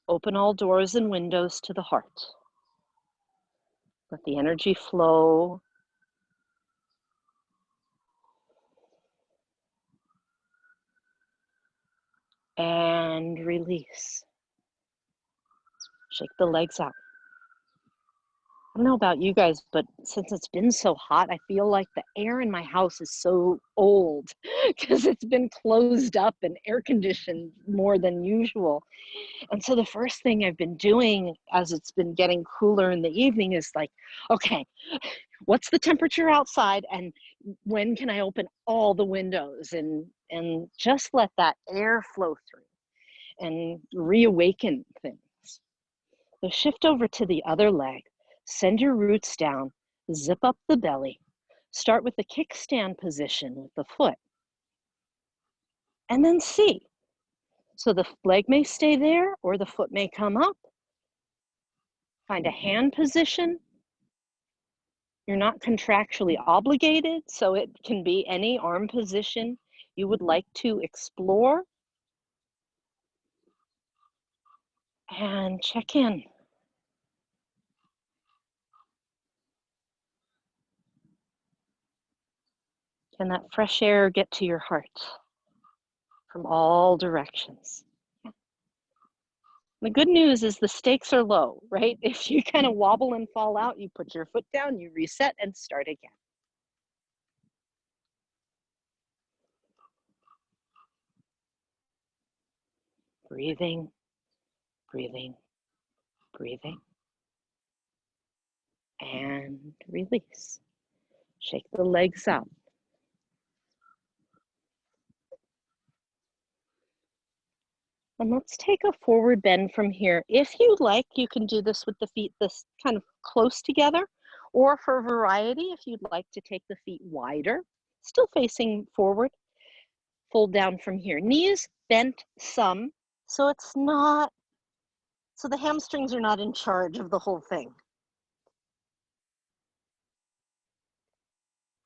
Open all doors and windows to the heart. Let the energy flow. and release. Shake the legs out. I don't know about you guys, but since it's been so hot, I feel like the air in my house is so old because it's been closed up and air conditioned more than usual. And so the first thing I've been doing as it's been getting cooler in the evening is like, okay, what's the temperature outside and when can I open all the windows and just let that air flow through and reawaken things. So shift over to the other leg. Send your roots down, zip up the belly. Start with the kickstand position with the foot. And then see. So the leg may stay there or the foot may come up. Find a hand position. You're not contractually obligated, so it can be any arm position you would like to explore. And check in. Can that fresh air get to your heart from all directions? The good news is the stakes are low, right? If you kind of wobble and fall out, you put your foot down, you reset and start again. Breathing, breathing, breathing. And release. Shake the legs out. And let's take a forward bend from here. If you like, you can do this with the feet this kind of close together, or for variety, if you'd like to take the feet wider, still facing forward, fold down from here. Knees bent some, so it's not, so the hamstrings are not in charge of the whole thing.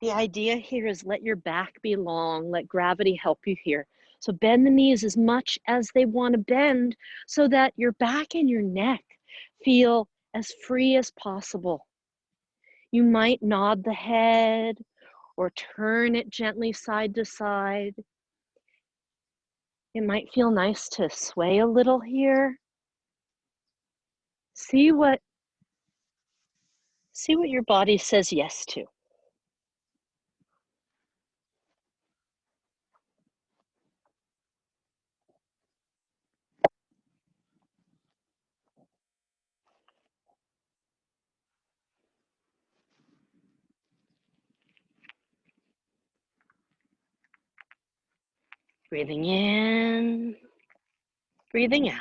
The idea here is let your back be long, let gravity help you here. So bend the knees as much as they want to bend so that your back and your neck feel as free as possible. You might nod the head or turn it gently side to side. It might feel nice to sway a little here. See what your body says yes to. Breathing in, breathing out.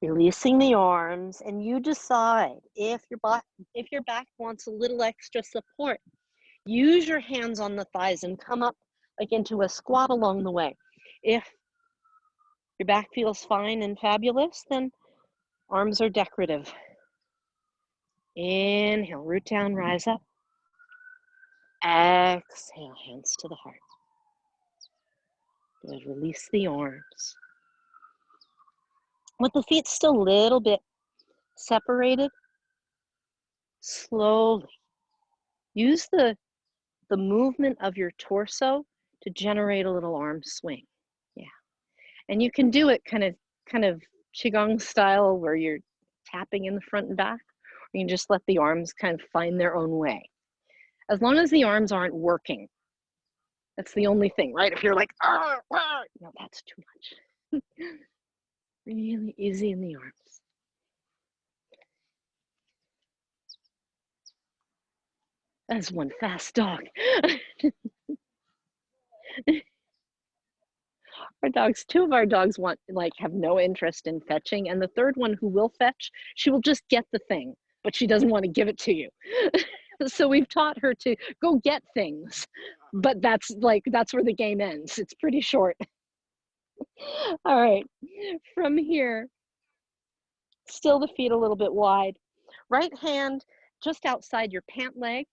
Releasing the arms, and you decide if your back wants a little extra support. Use your hands on the thighs and come up like into a squat along the way. If your back feels fine and fabulous, then arms are decorative. Inhale, root down, rise up. Exhale, hands to the heart. Good, release the arms. With the feet still a little bit separated, slowly use the movement of your torso to generate a little arm swing. Yeah. And you can do it kind of Qigong style where you're tapping in the front and back, or you can just let the arms kind of find their own way. As long as the arms aren't working. That's the only thing, right? If you're like, no, that's too much. Really easy in the arms. That's one fast dog. Two of our dogs have no interest in fetching, and the third one who will fetch, she will just get the thing, but she doesn't want to give it to you. So we've taught her to go get things, but that's where the game ends. It's pretty short. All right, from here, still the feet a little bit wide. Right hand just outside your pant leg.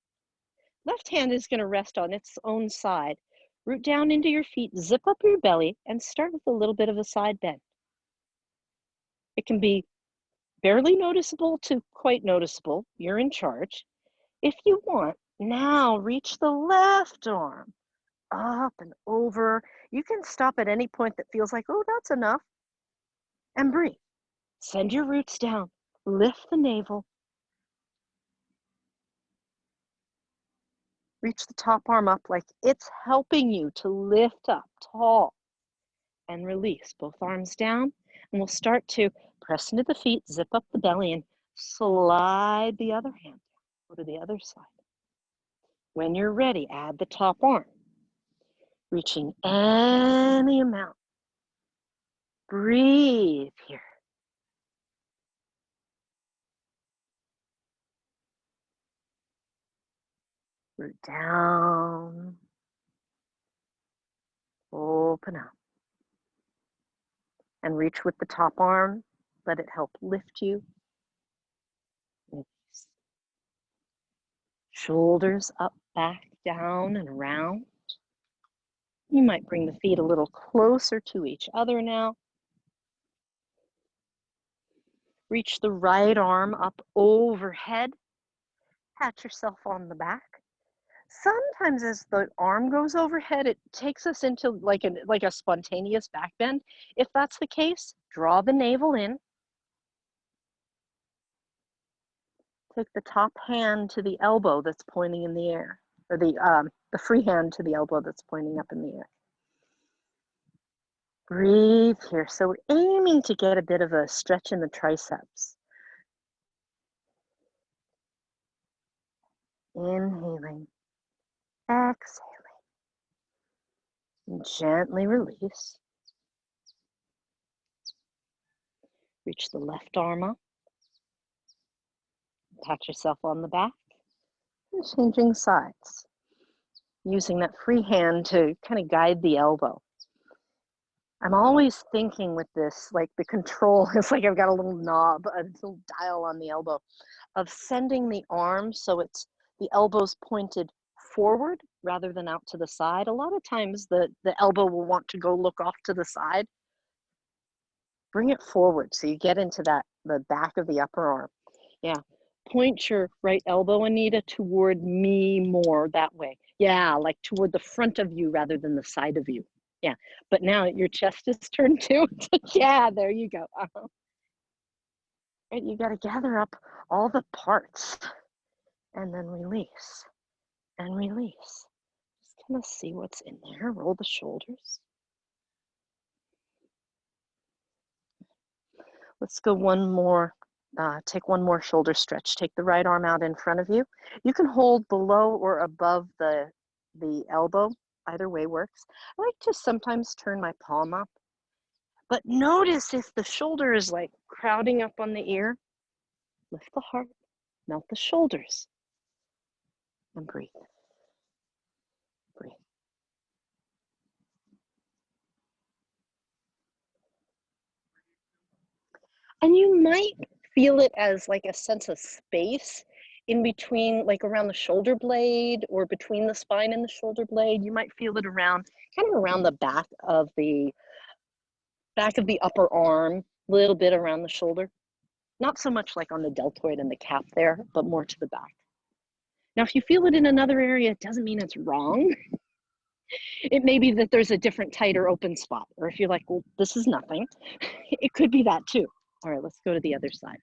Left hand is going to rest on its own side. Root down into your feet, zip up your belly, and start with a little bit of a side bend. It can be barely noticeable to quite noticeable. You're in charge. If you want, now reach the left arm up and over You can stop at any point that feels like, oh, that's enough, and breathe. Send your roots down, lift the navel, reach the top arm up like it's helping you to lift up tall, and release both arms down. And we'll start to press into the feet, zip up the belly, and slide the other hand. Go to the other side. When you're ready, add the top arm, reaching any amount. Breathe here. Root down. Open up. And reach with the top arm. Let it help lift you. Release. Shoulders up, back, down, and around. You might bring the feet a little closer to each other now. Reach the right arm up overhead. Pat yourself on the back. Sometimes as the arm goes overhead, it takes us into like a spontaneous back bend. If that's the case, draw the navel in. Take the top hand to the elbow that's pointing in the air, or the free hand to the elbow that's pointing up in the air. Breathe here. So we're aiming to get a bit of a stretch in the triceps. Inhaling, exhaling, and gently release. Reach the left arm up. Pat yourself on the back. And changing sides. Using that free hand to kind of guide the elbow. I'm always thinking with this, like the control, it's like I've got a little knob, a little dial on the elbow, of sending the arm so it's the elbow's pointed forward rather than out to the side. A lot of times the elbow will want to go look off to the side. Bring it forward so you get into the back of the upper arm. Yeah. Point your right elbow, Anita, toward me more that way. Yeah, like toward the front of you rather than the side of you. Yeah, but now your chest is turned too. Yeah, there you go. Right, you got to gather up all the parts and then release and release. Just kind of see what's in there. Roll the shoulders. Let's go one more. Take one more shoulder stretch. Take the right arm out in front of you. You can hold below or above the elbow. Either way works. I like to sometimes turn my palm up. But notice if the shoulder is like crowding up on the ear, lift the heart, melt the shoulders, and breathe. Breathe. And you might feel it as like a sense of space in between, like around the shoulder blade or between the spine and the shoulder blade. You might feel it around, kind of around the back of the upper arm, a little bit around the shoulder. Not so much like on the deltoid and the calf there, but more to the back. Now, if you feel it in another area, it doesn't mean it's wrong. It may be that there's a different tight or open spot, or if you're like, well, this is nothing, it could be that too. All right, let's go to the other side.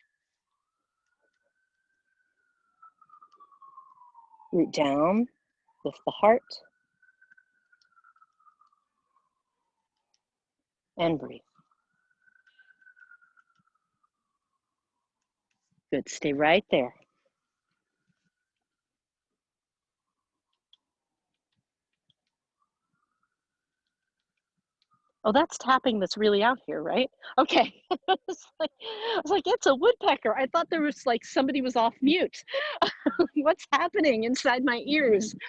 Root down, lift the heart, and breathe. Good, stay right there. Oh, that's tapping that's really out here, right? Okay. I was like, it's a woodpecker. I thought there was like somebody was off mute. What's happening inside my ears? Oh,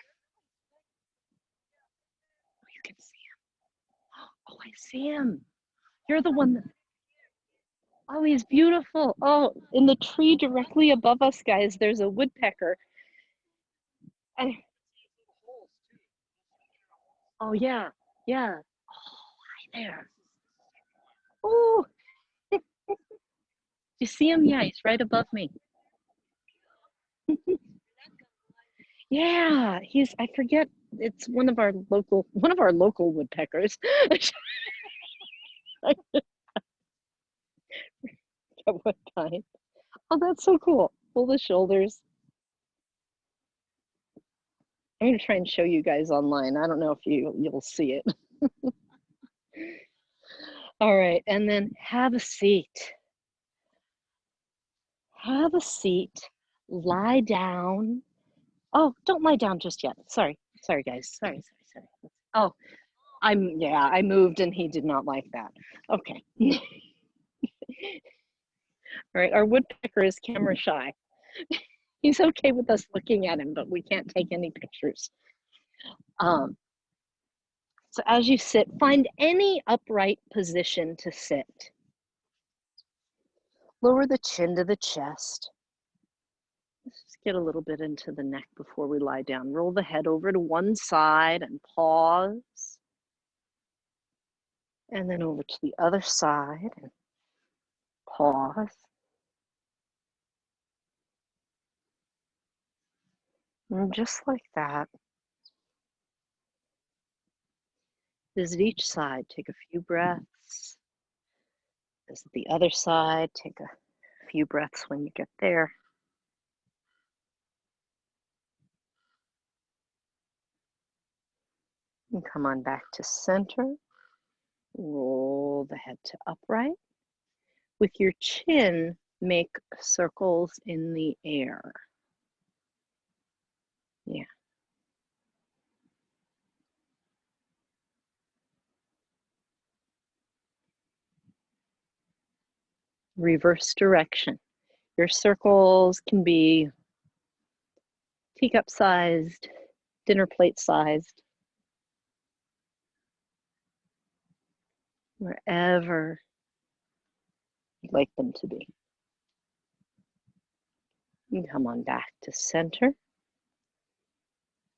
you can see him. Oh, I see him. You're the one that, oh, he's beautiful. Oh, in the tree directly above us, guys, there's a woodpecker. And oh yeah, yeah. Oh, hi there. Oh, you see him? Yeah, he's right above me. Yeah, I forget It's one of our local woodpeckers. At what time? Oh, that's so cool. Pull the shoulders. I'm gonna try and show you guys online. I don't know if you'll see it. All right, and then have a seat. Have a seat. Lie down. Oh, don't lie down just yet. Sorry, guys. Sorry. Oh, I moved and he did not like that. Okay. All right, our woodpecker is camera shy. He's okay with us looking at him, but we can't take any pictures. So as you sit, find any upright position to sit. Lower the chin to the chest. Let's just get a little bit into the neck before we lie down. Roll the head over to one side and pause. And then over to the other side and pause. And just like that. Visit each side, take a few breaths. Visit the other side, take a few breaths when you get there. And come on back to center. Roll the head to upright. With your chin, make circles in the air. Yeah. Reverse direction. Your circles can be teacup sized, dinner plate sized, wherever you'd like them to be. And come on back to center.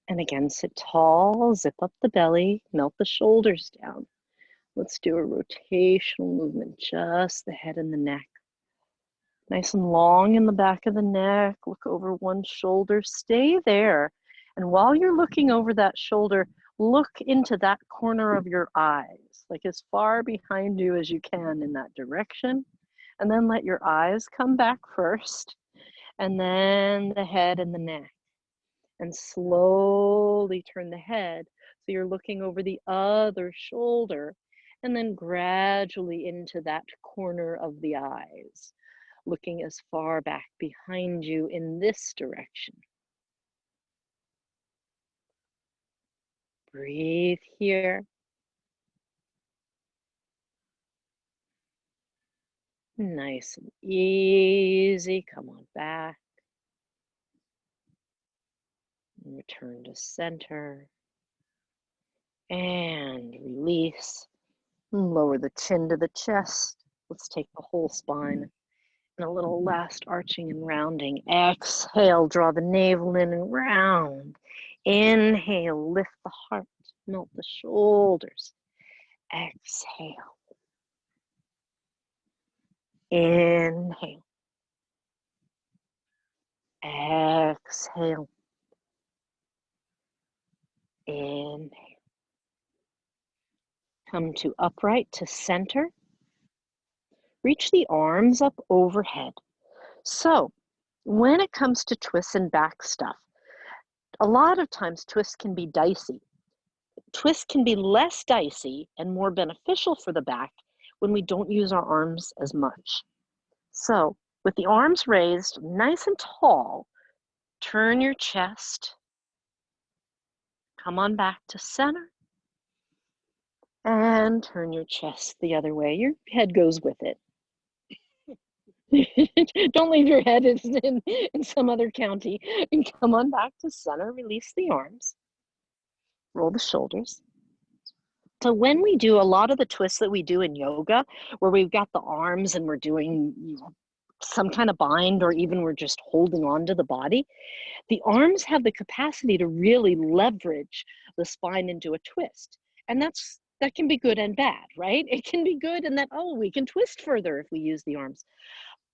And again, sit tall, zip up the belly, melt the shoulders down. Let's do a rotational movement, just the head and the neck. Nice and long in the back of the neck. Look over one shoulder, stay there. And while you're looking over that shoulder, look into that corner of your eyes, like as far behind you as you can in that direction. And then let your eyes come back first, and then the head and the neck. And slowly turn the head so you're looking over the other shoulder, and then gradually into that corner of the eyes, looking as far back behind you in this direction. Breathe here. Nice and easy. Come on back. And return to center. And release. And lower the chin to the chest. Let's take the whole spine. And a little last arching and rounding. Exhale, draw the navel in and round. Inhale, lift the heart, melt the shoulders. Exhale. Inhale. Exhale. Inhale. Come to upright to center. Reach the arms up overhead. So when it comes to twists and back stuff, a lot of times twists can be dicey. Twists can be less dicey and more beneficial for the back when we don't use our arms as much. So with the arms raised nice and tall, turn your chest, come on back to center, and turn your chest the other way. Your head goes with it. Don't leave your head in some other county. And come on back to center, release the arms, roll the shoulders. So when we do a lot of the twists that we do in yoga, where we've got the arms and we're doing some kind of bind, or even we're just holding on to the body, the arms have the capacity to really leverage the spine into a twist. And that can be good and bad, right? It can be good in that, oh, we can twist further if we use the arms.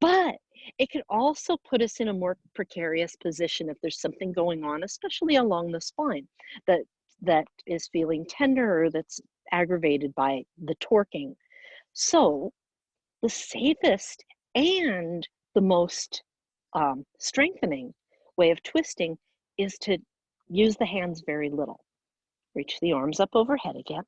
But it can also put us in a more precarious position if there's something going on, especially along the spine, that that is feeling tender or that's aggravated by the torquing. So, the safest and the most strengthening way of twisting is to use the hands very little. Reach the arms up overhead again.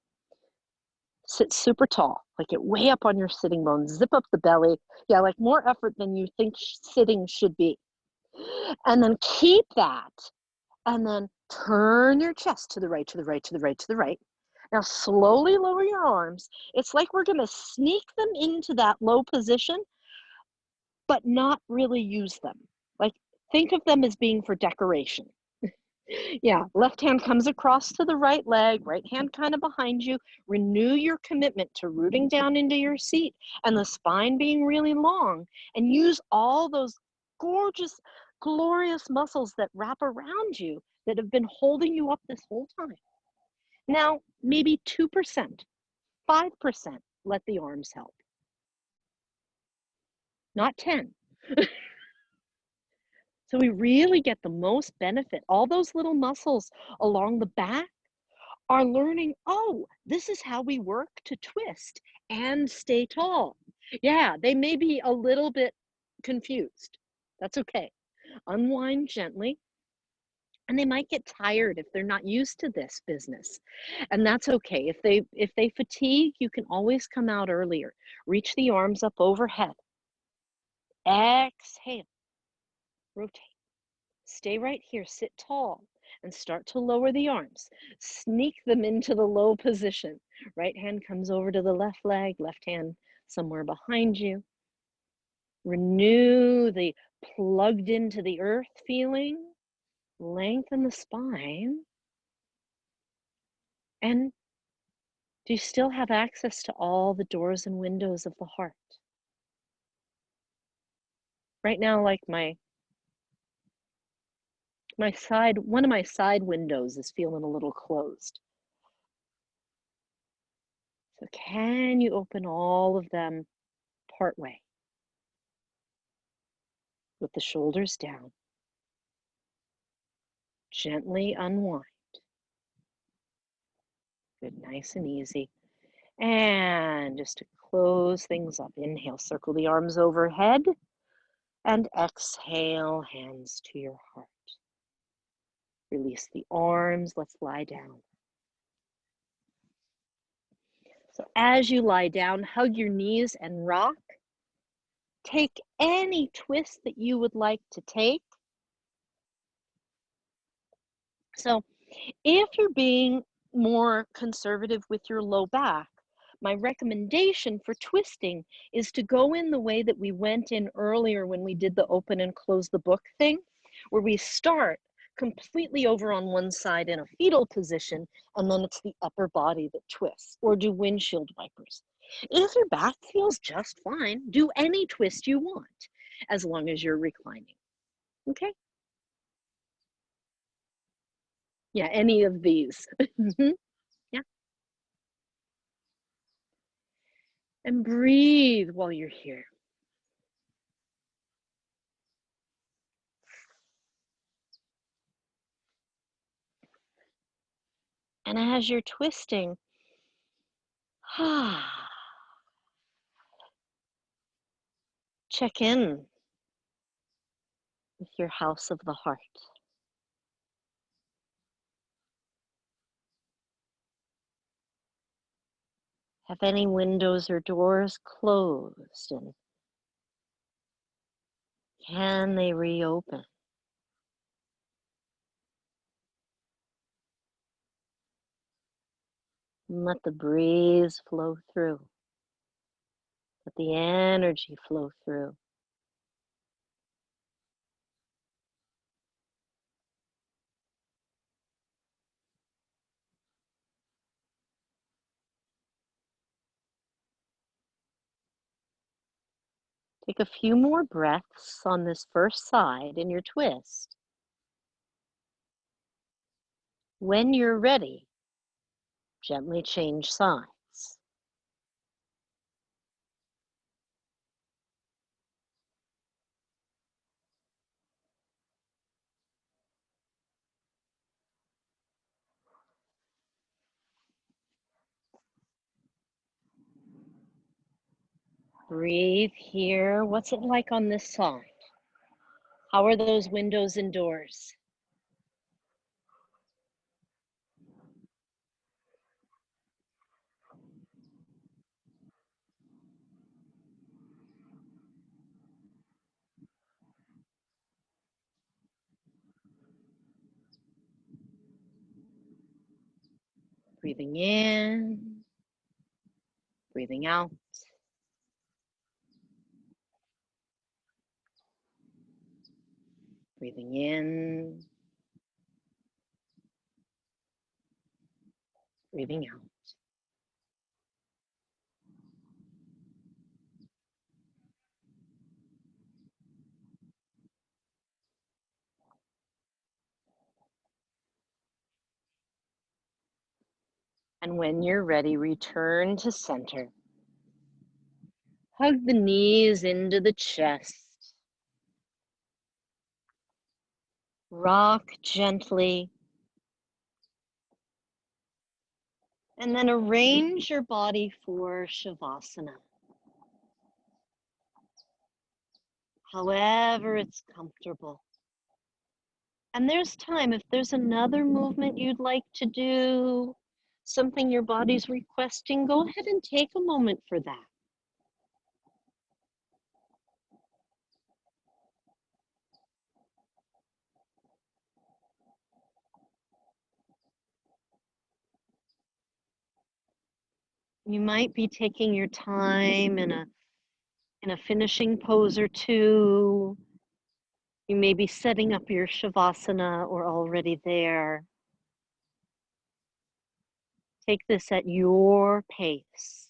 Sit super tall, like get way up on your sitting bones. Zip up the belly. Yeah, like more effort than you think sitting should be. And then keep that. And then turn your chest to the right, to the right, to the right, to the right. Now slowly lower your arms. It's like we're going to sneak them into that low position, but not really use them. Like think of them as being for decoration. Yeah, left hand comes across to the right leg, right hand kind of behind you. Renew your commitment to rooting down into your seat and the spine being really long, and use all those gorgeous, glorious muscles that wrap around you that have been holding you up this whole time. Now, maybe 2%, 5% let the arms help, not 10. So we really get the most benefit. All those little muscles along the back are learning, oh, this is how we work to twist and stay tall. Yeah, they may be a little bit confused. That's okay. Unwind gently. And they might get tired if they're not used to this business. And that's okay. If they fatigue, you can always come out earlier. Reach the arms up overhead. Exhale. Rotate. Stay right here, sit tall, and start to lower the arms. Sneak them into the low position. Right hand comes over to the left leg, left hand somewhere behind you. Renew the plugged into the earth feeling. Lengthen the spine. And do you still have access to all the doors and windows of the heart? Right now, like one of my side windows is feeling a little closed. So can you open all of them part way with the shoulders down? Gently unwind. Good, nice and easy. And just to close things up, inhale, circle the arms overhead, and exhale, hands to your heart. Release the arms, let's lie down. So as you lie down, hug your knees and rock. Take any twist that you would like to take. So if you're being more conservative with your low back, my recommendation for twisting is to go in the way that we went in earlier when we did the open and close the book thing, where we start completely over on one side in a fetal position, and then it's the upper body that twists, or do windshield wipers. If your back feels just fine, do any twist you want, as long as you're reclining, okay? Yeah, any of these. Yeah. And breathe while you're here. And as you're twisting, check in with your house of the heart. Have any windows or doors closed, and can they reopen? And let the breeze flow through. Let the energy flow through. Take a few more breaths on this first side in your twist. When you're ready, gently change sides. Breathe here. What's it like on this side? How are those windows and doors? Breathing in, breathing out. Breathing in, breathing out. And when you're ready, return to center. Hug the knees into the chest. Rock gently. And then arrange your body for Shavasana. However it's comfortable. And there's time, if there's another movement you'd like to do, something your body's requesting, go ahead and take a moment for that. You might be taking your time in a finishing pose or two. You may be setting up your Shavasana or already there. Take this at your pace.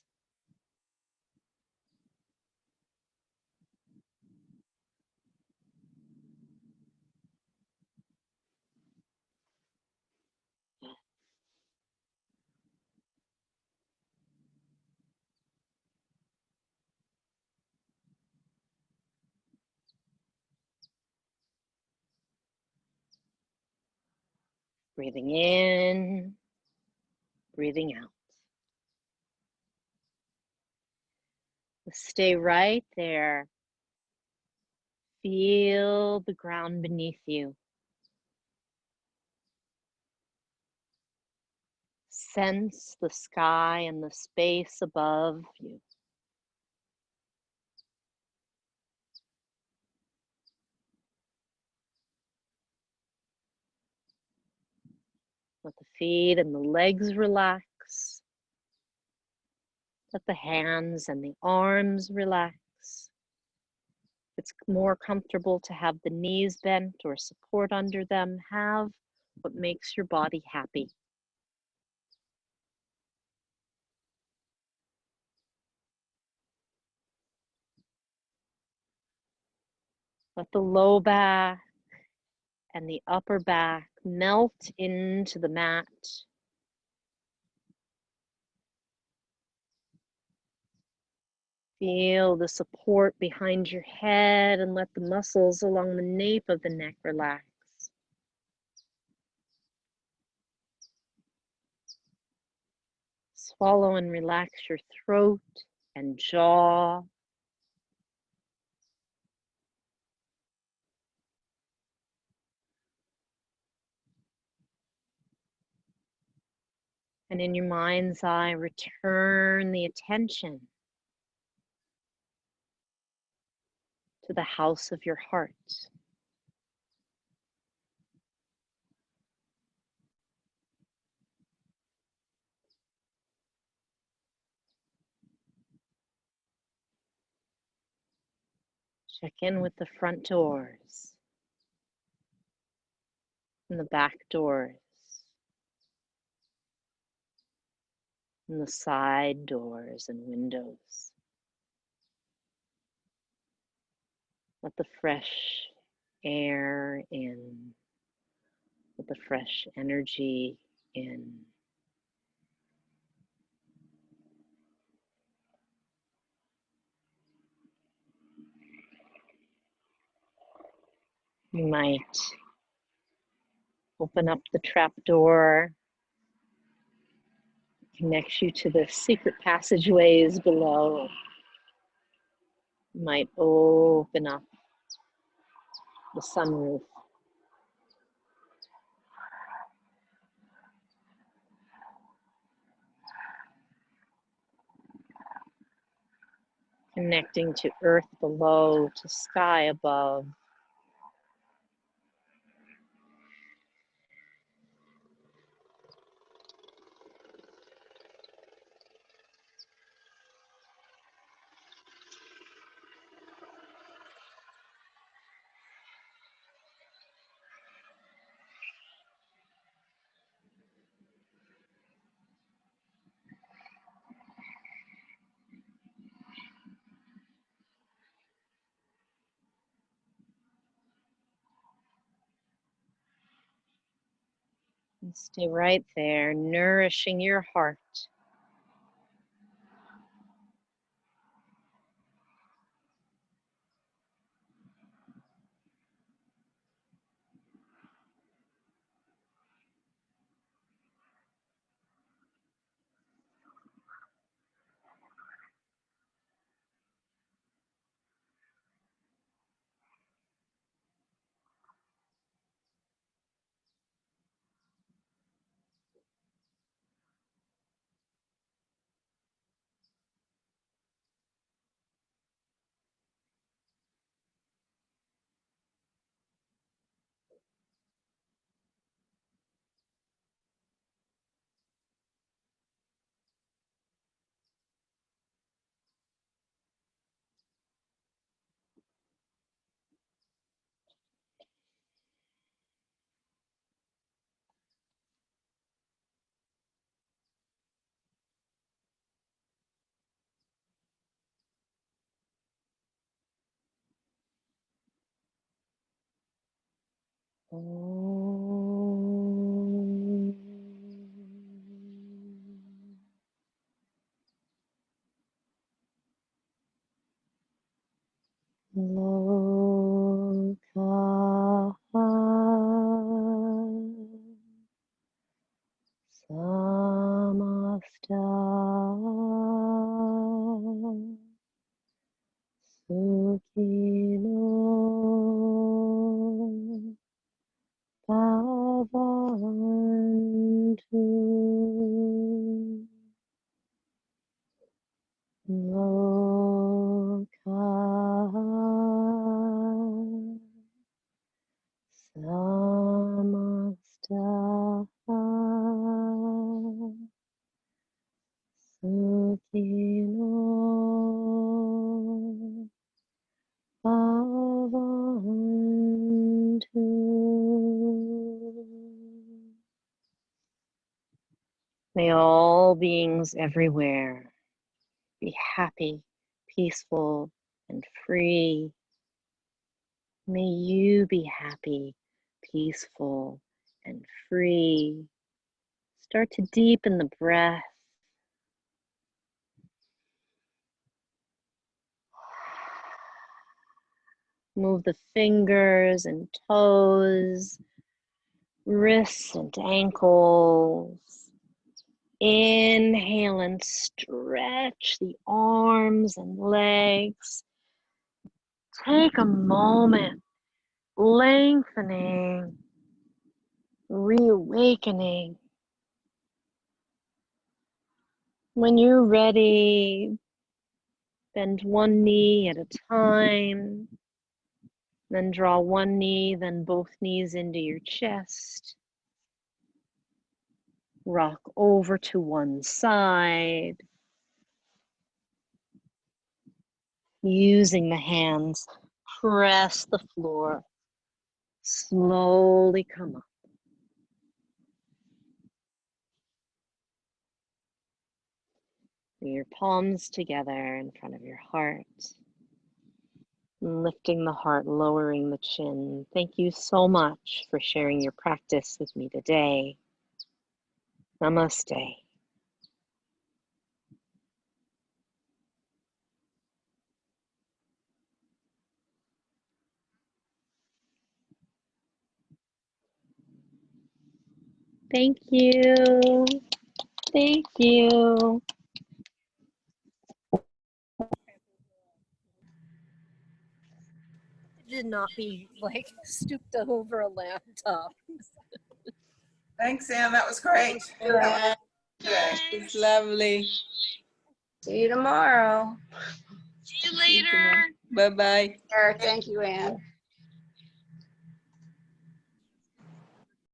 Breathing in, breathing out. Stay right there. Feel the ground beneath you. Sense the sky and the space above you. Let the feet and the legs relax. Let the hands and the arms relax. If it's more comfortable to have the knees bent or support under them, have what makes your body happy. Let the low back and the upper back melt into the mat. Feel the support behind your head and let the muscles along the nape of the neck relax. Swallow and relax your throat and jaw. And in your mind's eye, return the attention to the house of your heart. Check in with the front doors and the back doors and the side doors and windows. Let the fresh air in, let the fresh energy in. You might open up the trap door, connects you to the secret passageways below. You might open up the sunroof. Connecting to earth below, to sky above. And stay right there, nourishing your heart. Samasta Sukhino Bhavantu Loka Samasta Sukhino Bhavantu. May all beings everywhere be happy, peaceful, and free. May you be happy, peaceful, and free. Start to deepen the breath. Move the fingers and toes, wrists and ankles. Inhale and stretch the arms and legs. Take a moment, lengthening, reawakening. When you're ready, bend one knee at a time, then draw one knee, then both knees into your chest. Rock over to one side. Using the hands, press the floor. Slowly come up. Your palms together in front of your heart. Lifting the heart, lowering the chin. Thank you so much for sharing your practice with me today. Namaste. Thank you. Thank you. to not be like stooped over a laptop. Thanks, Ann. That was great. Yeah, it's lovely. See you tomorrow. See you later. Bye-bye. Thank you, Ann.